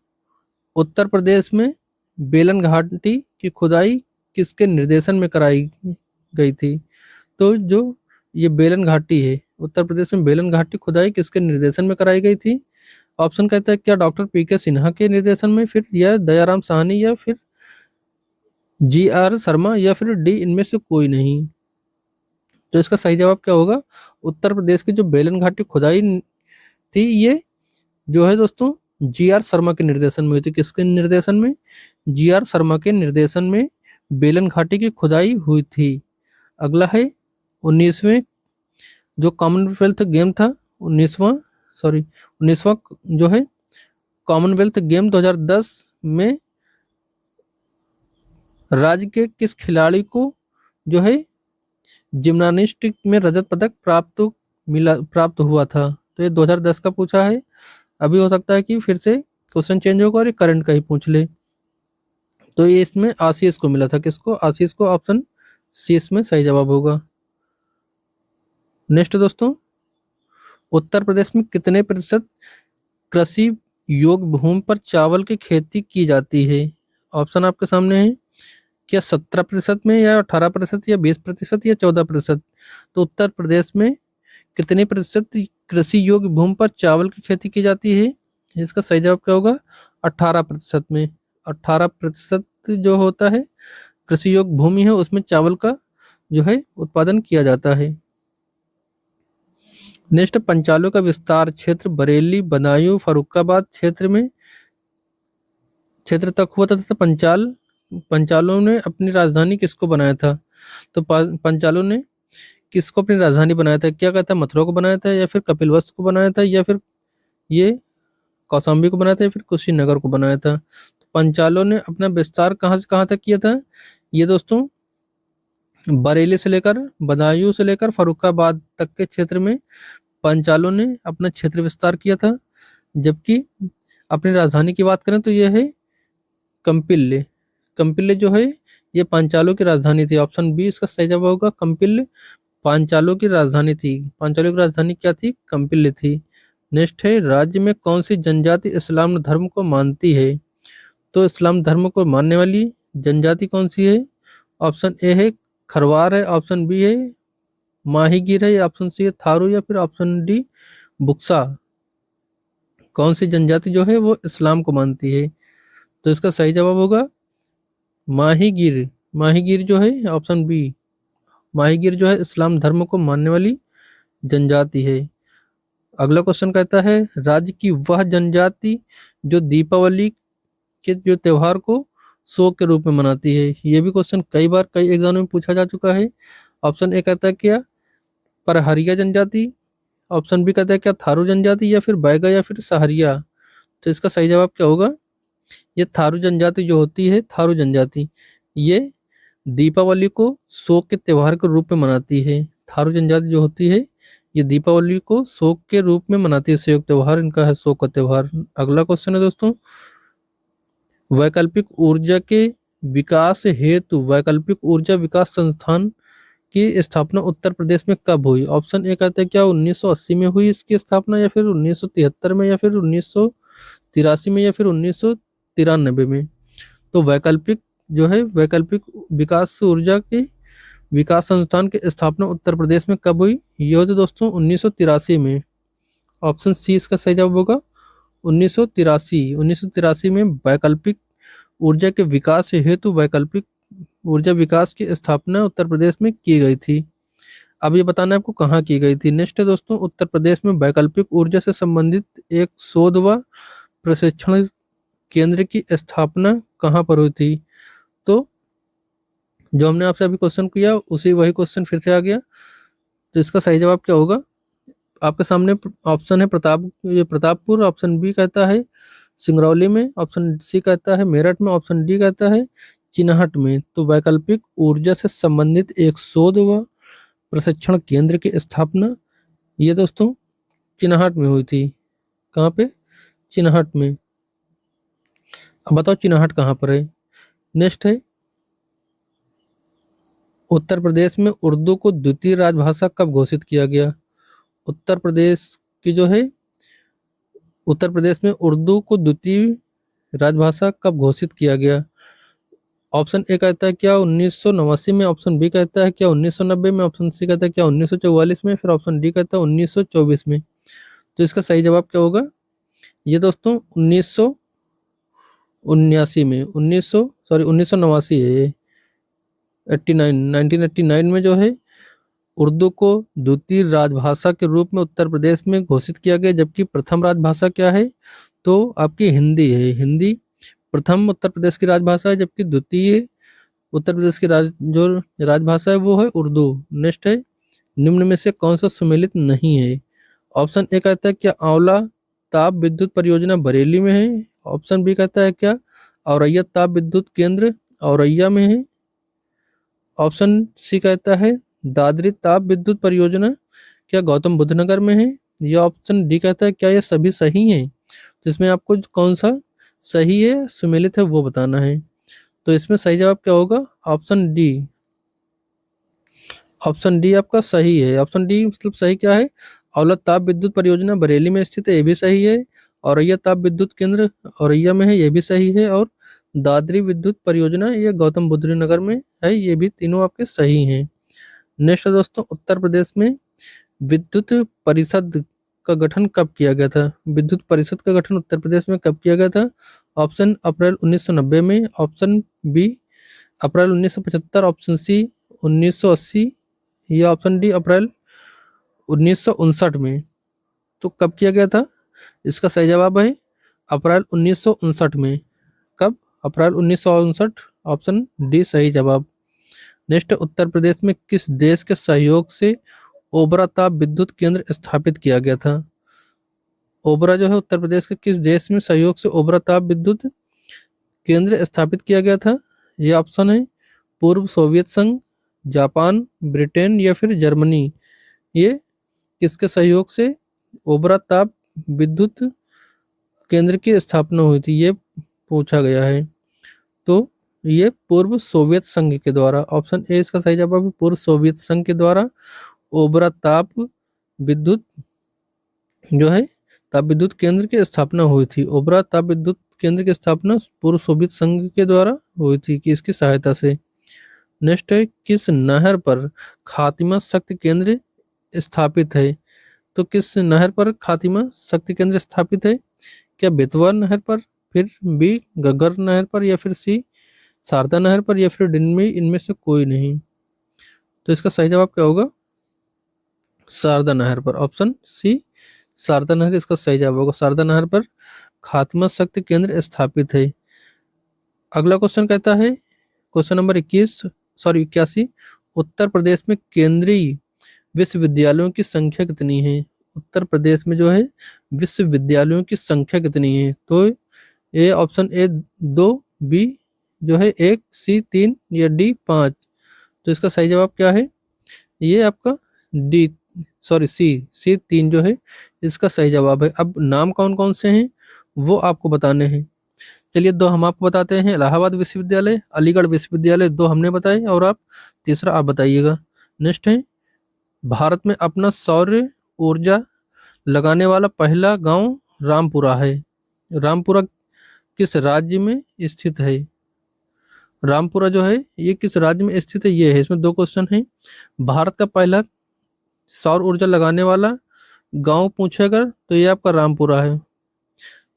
उत्तर प्रदेश में बेलन घाटी की खुदाई किसके निर्देशन में कराई गई थी? तो जो ये बेलन घाटी है, उत्तर प्रदेश में बेलन घाटी खुदाई किसके निर्देशन में कराई गई थी? ऑप्शन कहता है क्या डॉक्टर पीके सिन्हा के निर्देशन में, फिर या दयाराम साहनी, या फिर जीआर शर्मा, या फिर डी इनमें से कोई नहीं। तो इसका सही जवाब क्या होगा? उत्तर प्रदेश की जो बेलन घाटी खुदाई थी ये जो है दोस्तों जीआर शर्मा के निर्देशन में हुई थी। किसके निर्देशन में? जीआर शर्मा के निर्देशन में बेलन घाटी की खुदाई हुई थी। अगला है 19वें जो कॉमनवेल्थ गेम था, 19वां जो है कॉमनवेल्थ गेम 2010 में राज्य के किस खिलाड़ी को जो है जिम्नास्टिक में रजत पदक प्राप्त हुआ था? तो ये 2010 का पूछा है। अभी हो सकता है कि फिर से क्वेश्चन चेंज होगा और ये करंट का ही पूछ ले। तो ये इसमें आशीष को मिला था। किसको? आशीष को। ऑप्शन सी इसमें सही जवाब होगा। नेक्स्ट दोस्तों, उत्तर प्रदेश में कितने प्रतिशत कृषि योग्य भूमि पर चावल की खेती की जाती है? ऑप्शन आपके सामने है, क्या 17% में, या 18%, या 20%, या 14%। तो उत्तर प्रदेश में कितने प्रतिशत कृषि योग्य भूमि पर चावल की खेती की जाती है? इसका सही जवाब क्या होगा? 18% में। 18% जो होता है कृषि योग्य भूमि है उसमें चावल का जो है उत्पादन किया जाता है। नेक्स्ट, पंचालों का विस्तार क्षेत्र बरेली, बदायूं, फर्रुखाबाद क्षेत्र तक हुआ था, तथा पंचाल पंचालों ने अपनी राजधानी किसको बनाया था? तो पंचालों ने किसको अपनी राजधानी बनाया था? क्या कहता है, मथुरा को बनाया था, या फिर कपिलवस्तु को बनाया था, या फिर ये कौशाम्बी को बनाया था, या फिर कुशीनगर को बनाया था? तो पंचालों ने अपना विस्तार कहाँ से कहाँ तक किया था? ये दोस्तों बरेली से लेकर बदायूं से लेकर फर्रुखाबाद तक के क्षेत्र में पंचालों ने अपना क्षेत्र विस्तार किया था। जबकि अपनी राजधानी की बात करें तो यह है कंपिल्ले। कंपिल्ले जो है ये पांचालों की राजधानी थी। ऑप्शन बी इसका सही जवाब होगा, कंपिल्ले पांचालों की राजधानी थी। पांचालों की राजधानी क्या थी? कंपिल्ले थी। नेक्स्ट है, राज्य में कौन सी जनजाति इस्लाम धर्म को मानती है? तो इस्लाम धर्म को मानने वाली जनजाति कौन सी है? ऑप्शन ए है खरवार है, ऑप्शन बी है माहीगीर है, या ऑप्शन सी है थारू, या फिर ऑप्शन डी बुक्सा। कौन सी जनजाति जो है वो इस्लाम को मानती है? तो इसका सही जवाब होगा माहीगीर। माहीगीर जो है ऑप्शन बी, माहीगीर जो है इस्लाम धर्म को मानने वाली जनजाति है। अगला क्वेश्चन कहता है, राज्य की वह जनजाति जो दीपावली के जो त्योहार को शोक के रूप में मनाती है। ये भी क्वेश्चन कई बार कई एग्जाम में पूछा जा चुका है। ऑप्शन ए कहता है क्या परहरिया जनजाति, ऑप्शन बी कहता है क्या थारू जनजाति, या फिर बैगा, या फिर सहरिया। तो इसका सही जवाब क्या होगा? ये थारू जनजाति जो होती है, थारू जनजाति ये दीपावली को शोक के त्योहार के रूप में मनाती है। थारू जनजाति जो होती है ये दीपावली को शोक के रूप में मनाती है। शोक त्योहार इनका है, शोक का त्योहार। अगला क्वेश्चन है दोस्तों, वैकल्पिक ऊर्जा के विकास हेतु वैकल्पिक ऊर्जा विकास संस्थान की स्थापना उत्तर प्रदेश में कब हुई? ऑप्शन ए कहते हैं क्या 1980 में हुई इसकी स्थापना, या फिर 1973 में, या फिर 1983 में, या फिर 1993 में? तो वैकल्पिक जो है वैकल्पिक विकास ऊर्जा के विकास संस्थान की स्थापना उत्तर प्रदेश में कब हुई? ये होती दोस्तों 1983 में। ऑप्शन सी इसका सही जवाब होगा 1983। 1983 में वैकल्पिक ऊर्जा के विकास हेतु वैकल्पिक ऊर्जा विकास की स्थापना उत्तर प्रदेश में की गई थी। अब ये बताना है आपको कहाँ की गई थी। नेक्स्ट है दोस्तों, उत्तर प्रदेश में वैकल्पिक ऊर्जा से संबंधित एक शोध व प्रशिक्षण केंद्र की स्थापना कहाँ पर हुई थी? तो जो हमने आपसे अभी क्वेश्चन किया उसी वही क्वेश्चन फिर से आ गया। तो इसका सही जवाब क्या होगा? आपके सामने ऑप्शन है प्रतापपुर, ऑप्शन बी कहता है सिंगरौली में, ऑप्शन सी कहता है मेरठ में, ऑप्शन डी कहता है चिनहट में। तो वैकल्पिक ऊर्जा से संबंधित एक शोध व प्रशिक्षण केंद्र की स्थापना ये दोस्तों चिनहट में हुई थी। कहाँ पे? चिनहट में। अब बताओ चिनहट कहाँ पर है। नेक्स्ट है, उत्तर प्रदेश में उर्दू को द्वितीय राजभाषा कब घोषित किया गया? उत्तर प्रदेश की जो है उत्तर प्रदेश में उर्दू को द्वितीय राजभाषा कब घोषित किया गया? ऑप्शन ए कहता है क्या 1989 में, ऑप्शन बी कहता है क्या 1990 में, ऑप्शन सी कहता है क्या 1944 में, फिर ऑप्शन डी कहता है 1924 में। तो इसका सही जवाब क्या होगा? ये दोस्तों 1979 में 1989 है ये। 1989 में जो है उर्दू को द्वितीय राजभाषा के रूप में उत्तर प्रदेश में घोषित किया गया। जबकि प्रथम राजभाषा क्या है? तो आपकी हिंदी है। हिंदी प्रथम उत्तर प्रदेश की राजभाषा है, जबकि द्वितीय उत्तर प्रदेश की जो राजभाषा है वो है उर्दू। नेक्स्ट है, निम्न में से कौन सा सुमेलित नहीं है? ऑप्शन ए कहता है क्या आंवला ताप विद्युत परियोजना बरेली में है, ऑप्शन बी कहता है क्या औरैया ताप विद्युत केंद्र औरैया में है, ऑप्शन सी कहता है दादरी ताप विद्युत परियोजना क्या गौतम बुद्ध नगर में है, या ऑप्शन डी कहता है क्या ये सभी सही हैं? तो इसमें आपको कौन सा सही है सुमेलित है वो बताना है। तो इसमें सही जवाब क्या होगा? Option D. ऑप्शन डी आपका सही है। ऑप्शन डी मतलब सही क्या है? औलत ताप विद्युत परियोजना बरेली में स्थित है, ये भी सही है। औरैया ताप विद्युत केंद्र औरैया में है, ये भी सही है। और दादरी विद्युत परियोजना ये गौतम बुद्ध नगर में है, ये भी तीनों आपके सही हैं। नेक्स्ट दोस्तों, उत्तर प्रदेश में विद्युत परिषद का गठन कब किया गया था? विद्युत परिषद का गठन उत्तर प्रदेश में कब किया गया था? ऑप्शन अप्रैल 1990 में, ऑप्शन बी अप्रैल 1975, ऑप्शन सी 1980, या ऑप्शन डी अप्रैल 1959 में। तो कब किया गया था? इसका सही जवाब है अप्रैल 1959 में। कब? अप्रैल 1959 ऑप्शन डी सही जवाब। नेक्स्ट, उत्तर प्रदेश में किस देश के सहयोग से ओबरा ताप विद्युत केंद्र स्थापित किया गया था? ओबरा जो है उत्तर प्रदेश के किस देश में सहयोग से ओबरा ताप विद्युत केंद्र स्थापित किया गया था? ये ऑप्शन है पूर्व सोवियत संघ, जापान, ब्रिटेन या फिर जर्मनी। ये किसके सहयोग से ओबरा ताप विद्युत केंद्र की स्थापना हुई थी, ये पूछा गया है। तो ये पूर्व सोवियत संघ के द्वारा, ऑप्शन ए इसका सही जवाब है, पूर्व सोवियत संघ के द्वारा ओबरा ताप विद्युत जो है ताप विद्युत केंद्र की स्थापना हुई थी। ओबरा ताप विद्युत केंद्र की स्थापना पूर्व सोवियत संघ के द्वारा हुई थी कि इसकी सहायता से। नेक्स्ट है, किस नहर पर खातिमा शक्ति केंद्र स्थापित है? तो किस नहर पर खातिमा शक्ति केंद्र स्थापित है? क्या बेतवा नहर पर, फिर बी घग्गर नहर पर, या फिर सी शारदा नहर पर, या फिर डिनमी इनमें से कोई नहीं? तो इसका सही जवाब क्या होगा? शारदा नहर पर, ऑप्शन सी शारदा नहर इसका सही जवाब होगा। शारदा नहर पर खात्मा शक्ति केंद्र स्थापित है। अगला क्वेश्चन कहता है, क्वेश्चन नंबर 81 उत्तर प्रदेश में केंद्रीय विश्वविद्यालयों की संख्या कितनी है? उत्तर प्रदेश में जो है विश्वविद्यालयों की संख्या कितनी है? तो ए ऑप्शन ए 2, बी जो है 1, सी 3 या डी 5। तो इसका सही जवाब क्या है? ये आपका डी सी 3 जो है इसका सही जवाब है। अब नाम कौन कौन से हैं वो आपको बताने हैं। चलिए, दो हम आपको बताते हैं, इलाहाबाद विश्वविद्यालय, अलीगढ़ विश्वविद्यालय, दो हमने बताए और आप तीसरा आप बताइएगा। नेक्स्ट है, भारत में अपना सौर ऊर्जा लगाने वाला पहला गांव रामपुरा है। रामपुरा किस राज्य में स्थित है? रामपुरा जो है ये किस राज्य में स्थित है, ये है। इसमें दो क्वेश्चन हैं। भारत का पहला सौर ऊर्जा लगाने वाला गांव पूछेगा तो ये आपका रामपुरा है।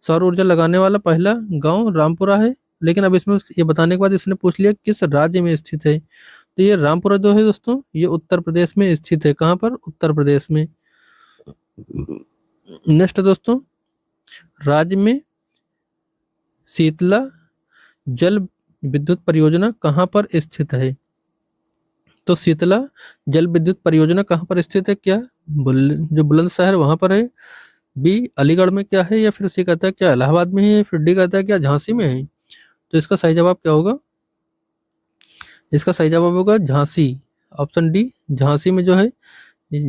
सौर ऊर्जा लगाने वाला पहला गांव रामपुरा है, लेकिन अब इसमें ये बताने के बाद इसने पूछ लिया किस राज्य में स्थित है। तो ये रामपुरा जो है दोस्तों ये उत्तर प्रदेश में स्थित है। कहाँ पर? उत्तर प्रदेश में। नेक्स्ट दोस्तों, राज्य में शीतला जल विद्युत परियोजना कहाँ पर स्थित है? तो शीतला जल विद्युत परियोजना कहाँ पर स्थित है? क्या जो बुलंदशहर वहां पर है, बी अलीगढ़ में क्या है, या फिर सी कहता है क्या इलाहाबाद में है, या फिर डी कहता है क्या झांसी में है? तो इसका सही जवाब क्या होगा? इसका सही जवाब होगा झांसी, ऑप्शन डी झांसी में जो है,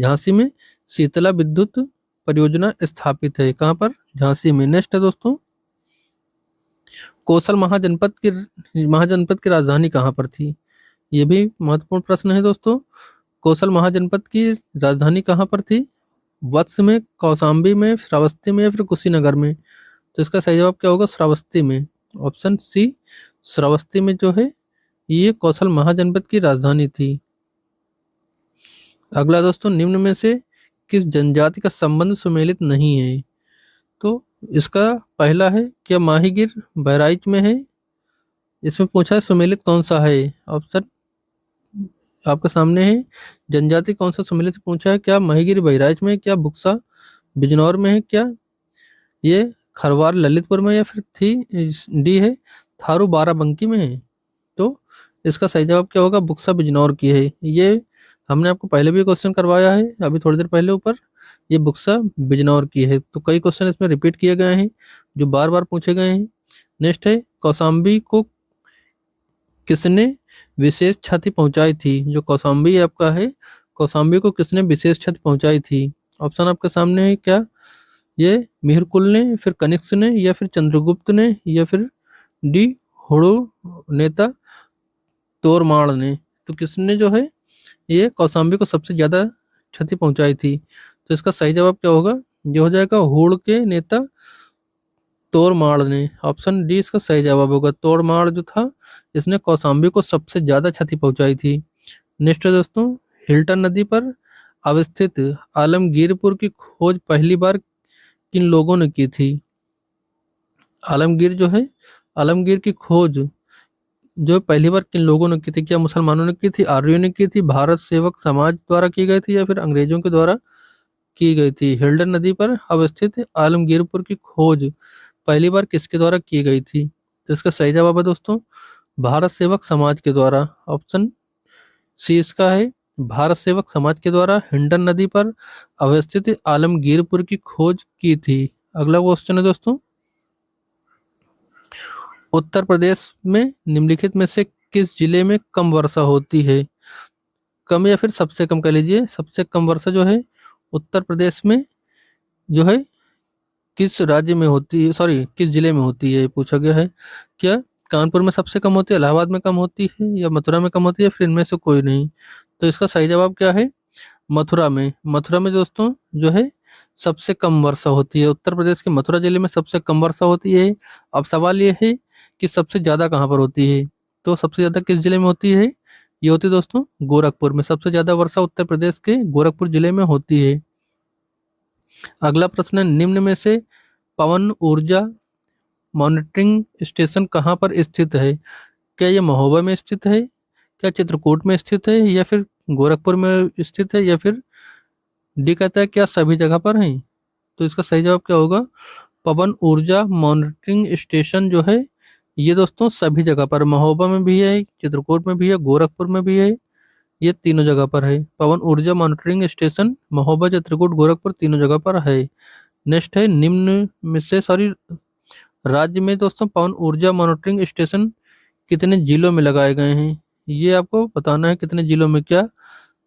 झांसी में शीतला विद्युत परियोजना स्थापित है। कहाँ पर? झांसी में। नेक्स्ट है दोस्तों, कौशल महाजनपद की राजधानी कहाँ पर थी? ये भी महत्वपूर्ण प्रश्न है दोस्तों। कौशल महाजनपद की राजधानी कहाँ पर थी? वत्स में, कौशाम्बी में, श्रावस्ती में, या फिर कुशीनगर में? तो इसका सही जवाब क्या होगा? श्रावस्ती में, ऑप्शन सी श्रावस्ती में जो है ये कौशल महाजनपद की राजधानी थी। अगला दोस्तों, निम्न में से किस जनजाति का संबंध सुमेलित नहीं है? तो इसका पहला है, क्या माहीगिर बहराइच में है? इसमें पूछा है सुमेलित कौन सा है? ऑप्शन आपके सामने है, जनजाति कौन सा सम्मिलित से पूछा है। क्या माहीगिरी बहराइच में, क्या बुक्सा बिजनौर में है, क्या ये खरवार ललितपुर में, या फिर डी है थारू बाराबंकी में है? तो इसका सही जवाब क्या होगा? बुक्सा बिजनौर की है। ये हमने आपको पहले भी क्वेश्चन करवाया है अभी थोड़ी देर पहले ऊपर, ये बुक्सा बिजनौर की है। तो कई क्वेश्चन इसमें रिपीट किए गए हैं जो बार बार पूछे गए हैं। नेक्स्ट है, कौशाम्बी को किसने विशेष क्षति पहुंचाई थी? जो कौशाम्बी आपका है, कौशाम्बी को किसने विशेष क्षति पहुंचाई थी? ऑप्शन आपके सामने है, क्या ये मिहिरकुल ने, फिर कनिष्क ने, या फिर चंद्रगुप्त ने, या फिर डी हुड़ू नेता तोरमाड़ ने? तो किसने जो है ये कौशाम्बी को सबसे ज्यादा क्षति पहुंचाई थी? तो इसका सही जवाब क्या होगा? ये हो जाएगा हुड़ के नेता तोरमाड़ ने, ऑप्शन डी इसका सही जवाब होगा। तोरमाड़ जो था इसने कौशाम्बी को सबसे ज्यादा क्षति पहुंचाई थी। नेक्स्ट दोस्तों, हिल्टन नदी पर अवस्थित आलमगीरपुर की खोज पहली बार किन लोगों ने की थी? आलमगीर जो है, आलमगीर की खोज जो पहली बार किन लोगों ने की थी? क्या मुसलमानों ने की थी, आर्यों ने की थी, भारत सेवक समाज द्वारा की गई थी, या फिर अंग्रेजों के द्वारा की गई थी? हिल्डन नदी पर अवस्थित आलमगीरपुर की खोज पहली बार किसके द्वारा की गई थी? तो इसका सही जवाब है दोस्तों भारत सेवक समाज के द्वारा। ऑप्शन सी इसका है, भारत सेवक समाज के द्वारा हिंडन नदी पर अवस्थित आलमगीरपुर की खोज की थी। अगला क्वेश्चन है दोस्तों, उत्तर प्रदेश में निम्नलिखित में से किस जिले में कम वर्षा होती है? कम या फिर सबसे कम कह लीजिए, सबसे कम वर्षा जो है उत्तर प्रदेश में जो है किस राज्य में होती है, सॉरी किस जिले में होती है, पूछा गया है। क्या कानपुर में सबसे कम होती है, इलाहाबाद में कम होती है, या मथुरा में कम होती है, फिर इनमें से कोई नहीं? तो इसका सही जवाब क्या है? मथुरा में। मथुरा में दोस्तों जो है सबसे कम वर्षा होती है। उत्तर प्रदेश के मथुरा जिले में सबसे कम वर्षा होती है। अब सवाल ये है कि सबसे ज्यादा कहाँ पर होती है? तो सबसे ज्यादा किस जिले में होती है? ये होती है दोस्तों गोरखपुर में। सबसे ज्यादा वर्षा उत्तर प्रदेश के गोरखपुर जिले में होती है। अगला प्रश्न है, निम्न में से पवन ऊर्जा मॉनिटरिंग स्टेशन कहाँ पर स्थित है? क्या ये महोबा में स्थित है, क्या चित्रकूट में स्थित है, या फिर गोरखपुर में स्थित है, या फिर डी कहता है क्या सभी जगह पर है? तो इसका सही जवाब क्या होगा? पवन ऊर्जा मॉनिटरिंग स्टेशन जो है ये दोस्तों सभी जगह पर, महोबा में भी है, चित्रकूट में भी है, गोरखपुर में भी है, ये तीनों जगह पर है। पवन ऊर्जा मॉनिटरिंग स्टेशन महोबा, चित्रकूट, गोरखपुर तीनों जगह पर है। नेक्स्ट है, निम्न में से सॉरी राज्य में दोस्तों पवन ऊर्जा मॉनिटरिंग स्टेशन कितने जिलों में लगाए गए हैं? ये आपको बताना है कितने जिलों में, क्या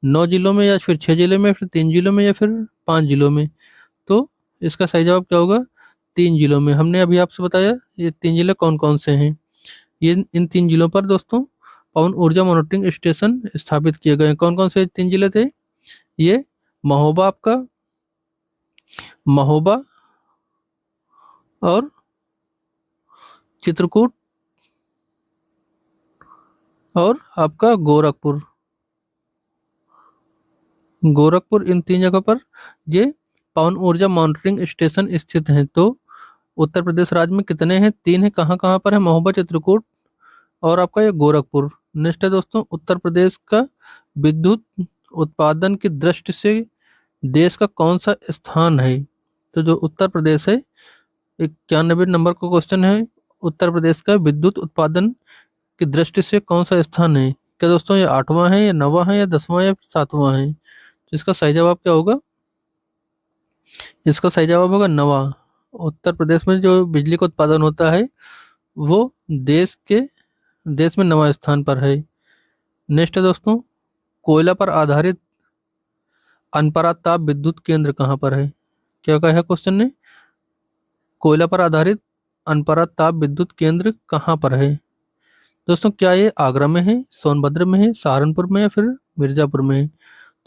9 जिलों में, या फिर 6 जिलों में, फिर 3 जिलों में, या फिर 5 जिलों में? तो इसका सही जवाब क्या होगा? 3 जिलों में। हमने अभी आपसे बताया ये 3 जिले कौन कौन से हैं। ये इन 3 जिलों पर दोस्तों पवन ऊर्जा मॉनिटरिंग स्टेशन स्थापित किए गए हैं। कौन कौन से 3 जिले थे? ये महोबा आपका, महोबा और चित्रकूट और आपका गोरखपुर। गोरखपुर, इन 3 जगह पर ये पवन ऊर्जा मॉनिटरिंग स्टेशन स्थित हैं। तो उत्तर प्रदेश राज्य में कितने हैं? 3 हैं। कहाँ कहाँ पर है? महोबा, चित्रकूट और आपका ये गोरखपुर। नेक्स्ट है दोस्तों, उत्तर प्रदेश का विद्युत उत्पादन की दृष्टि से देश का कौन सा स्थान है? तो जो उत्तर प्रदेश है, 91 नंबर का क्वेश्चन है, उत्तर प्रदेश का विद्युत उत्पादन की दृष्टि से कौन सा स्थान है? क्या दोस्तों ये 8वां है, या 9वां है, या 10वां, या 7वां है? तो इसका सही जवाब क्या होगा? इसका सही जवाब होगा 9वां। उत्तर प्रदेश में जो बिजली का उत्पादन होता है वो देश में 9वां स्थान पर है। नेक्स्ट है दोस्तों, कोयला पर आधारित अनपरा ताप विद्युत केंद्र कहाँ पर है? क्या कहा है क्वेश्चन ने? कोयला पर आधारित अनपरा ताप विद्युत केंद्र कहाँ पर है? दोस्तों क्या ये आगरा में है, सोनभद्र में है, सहारनपुर में, या फिर मिर्जापुर में है?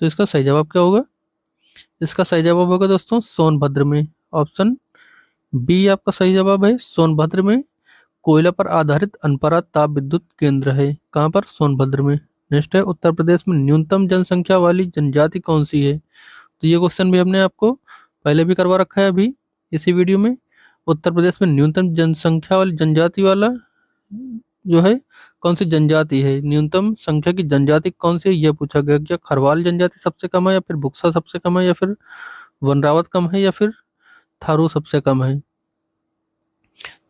तो इसका सही जवाब क्या होगा? इसका सही जवाब होगा दोस्तों सोनभद्र में। ऑप्शन बी आपका सही जवाब है, सोनभद्र में कोयला पर आधारित अनपरा ताप विद्युत केंद्र है। कहाँ पर? सोनभद्र में। नेक्स्ट है, उत्तर प्रदेश में न्यूनतम जनसंख्या वाली जनजाति कौन सी है? तो ये क्वेश्चन भी हमने आपको पहले भी करवा रखा है अभी इसी वीडियो में। उत्तर प्रदेश में न्यूनतम जनसंख्या वाली जनजाति वाला जो है कौन सी जनजाति है, न्यूनतम संख्या की जनजाति कौन सी है, यह पूछा गया। क्या खरवाल जनजाति सबसे कम है, या फिर बुक्सा सबसे कम है, या फिर वनरावत कम है, या फिर थारू सबसे कम है?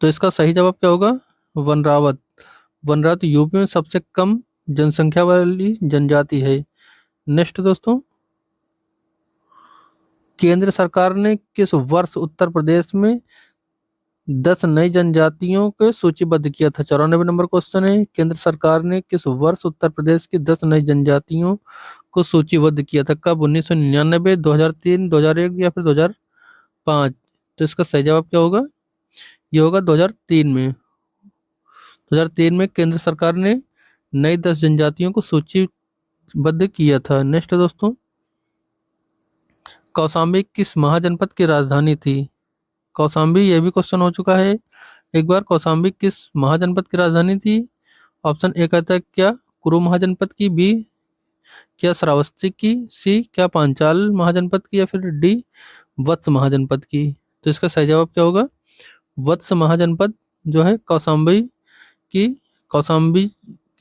तो इसका सही जवाब क्या होगा? वनरावत। वनरावत यूपी में सबसे कम जनसंख्या वाली जनजाति है। नेक्स्ट दोस्तों, केंद्र सरकार ने किस वर्ष उत्तर प्रदेश में 10 नई जनजातियों को सूचीबद्ध किया था? 94 नंबर क्वेश्चन है, केंद्र सरकार ने किस वर्ष उत्तर प्रदेश की 10 नई जनजातियों को सूचीबद्ध किया था? कब? 1999, 2003, 2001, या फिर 2005? तो इसका सही जवाब क्या होगा? ये होगा 2003 में। 2003 में केंद्र सरकार ने नई 10 जनजातियों को सूचीबद्ध किया था। नेक्स्ट दोस्तों, कौशाम्बी किस महाजनपद की राजधानी थी? कौशाम्बी, ये भी क्वेश्चन हो चुका है एक बार। कौशाम्बी किस महाजनपद की राजधानी थी? ऑप्शन ए कहता है क्या कुरु महाजनपद की, बी क्या श्रावस्ती की, सी क्या पांचाल महाजनपद की, या फिर डी वत्स महाजनपद की? तो इसका सही जवाब क्या होगा? वत्स महाजनपद जो है की कौशाम्बी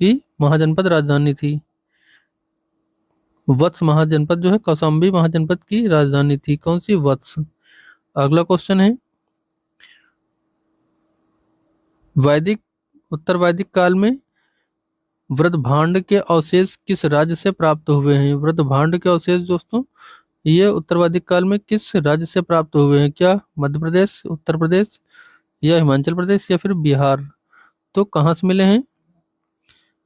की महाजनपद राजधानी थी। वत्स महाजनपद जो है कौशाम्बी महाजनपद की राजधानी थी। कौन सी? वत्स। अगला क्वेश्चन है, वैदिक उत्तर वैदिक काल में वृद्धभांड के अवशेष किस राज्य से प्राप्त हुए हैं? वृद्धभांड के अवशेष दोस्तों ये उत्तरवादी काल में किस राज्य से प्राप्त हुए हैं? क्या मध्य प्रदेश, उत्तर प्रदेश या हिमाचल प्रदेश या फिर बिहार? तो कहाँ से मिले हैं?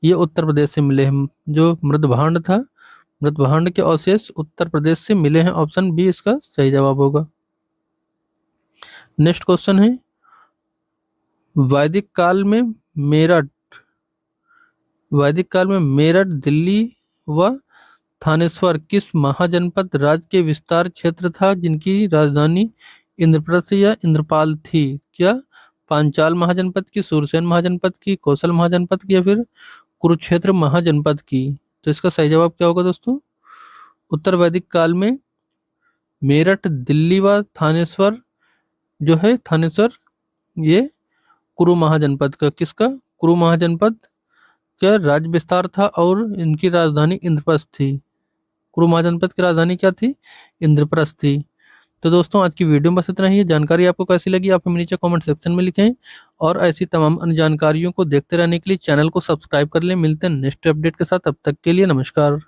ये उत्तर प्रदेश से मिले हैं। जो मृदभांड था, मृदभांड के अवशेष उत्तर प्रदेश से मिले हैं। ऑप्शन बी इसका सही जवाब होगा। नेक्स्ट क्वेश्चन है, वैदिक काल में मेरठ दिल्ली व थानेश्वर किस महाजनपद राज्य के विस्तार क्षेत्र था जिनकी राजधानी इंद्रप्रस्थ या इंद्रपाल थी? क्या पांचाल महाजनपद की, सूरसेन महाजनपद की, कौशल महाजनपद की या फिर कुरुक्षेत्र महाजनपद की? तो इसका सही जवाब क्या होगा दोस्तों? उत्तर वैदिक काल में मेरठ, दिल्ली व थानेश्वर जो है, थानेश्वर ये कुरु महाजनपद का, किसका, कुरु महाजनपद का राज्य विस्तार था और इनकी राजधानी इंद्रप्रस्थ थी। कुरु महाजनपद की राजधानी क्या थी? इंद्रप्रस्थ थी। तो दोस्तों आज की वीडियो में बस इतना ही है। जानकारी आपको कैसी लगी आप हमें नीचे कमेंट सेक्शन में लिखें और ऐसी तमाम अन्य जानकारियों को देखते रहने के लिए चैनल को सब्सक्राइब कर लें। मिलते हैं नेक्स्ट अपडेट के साथ, तब तक के लिए नमस्कार।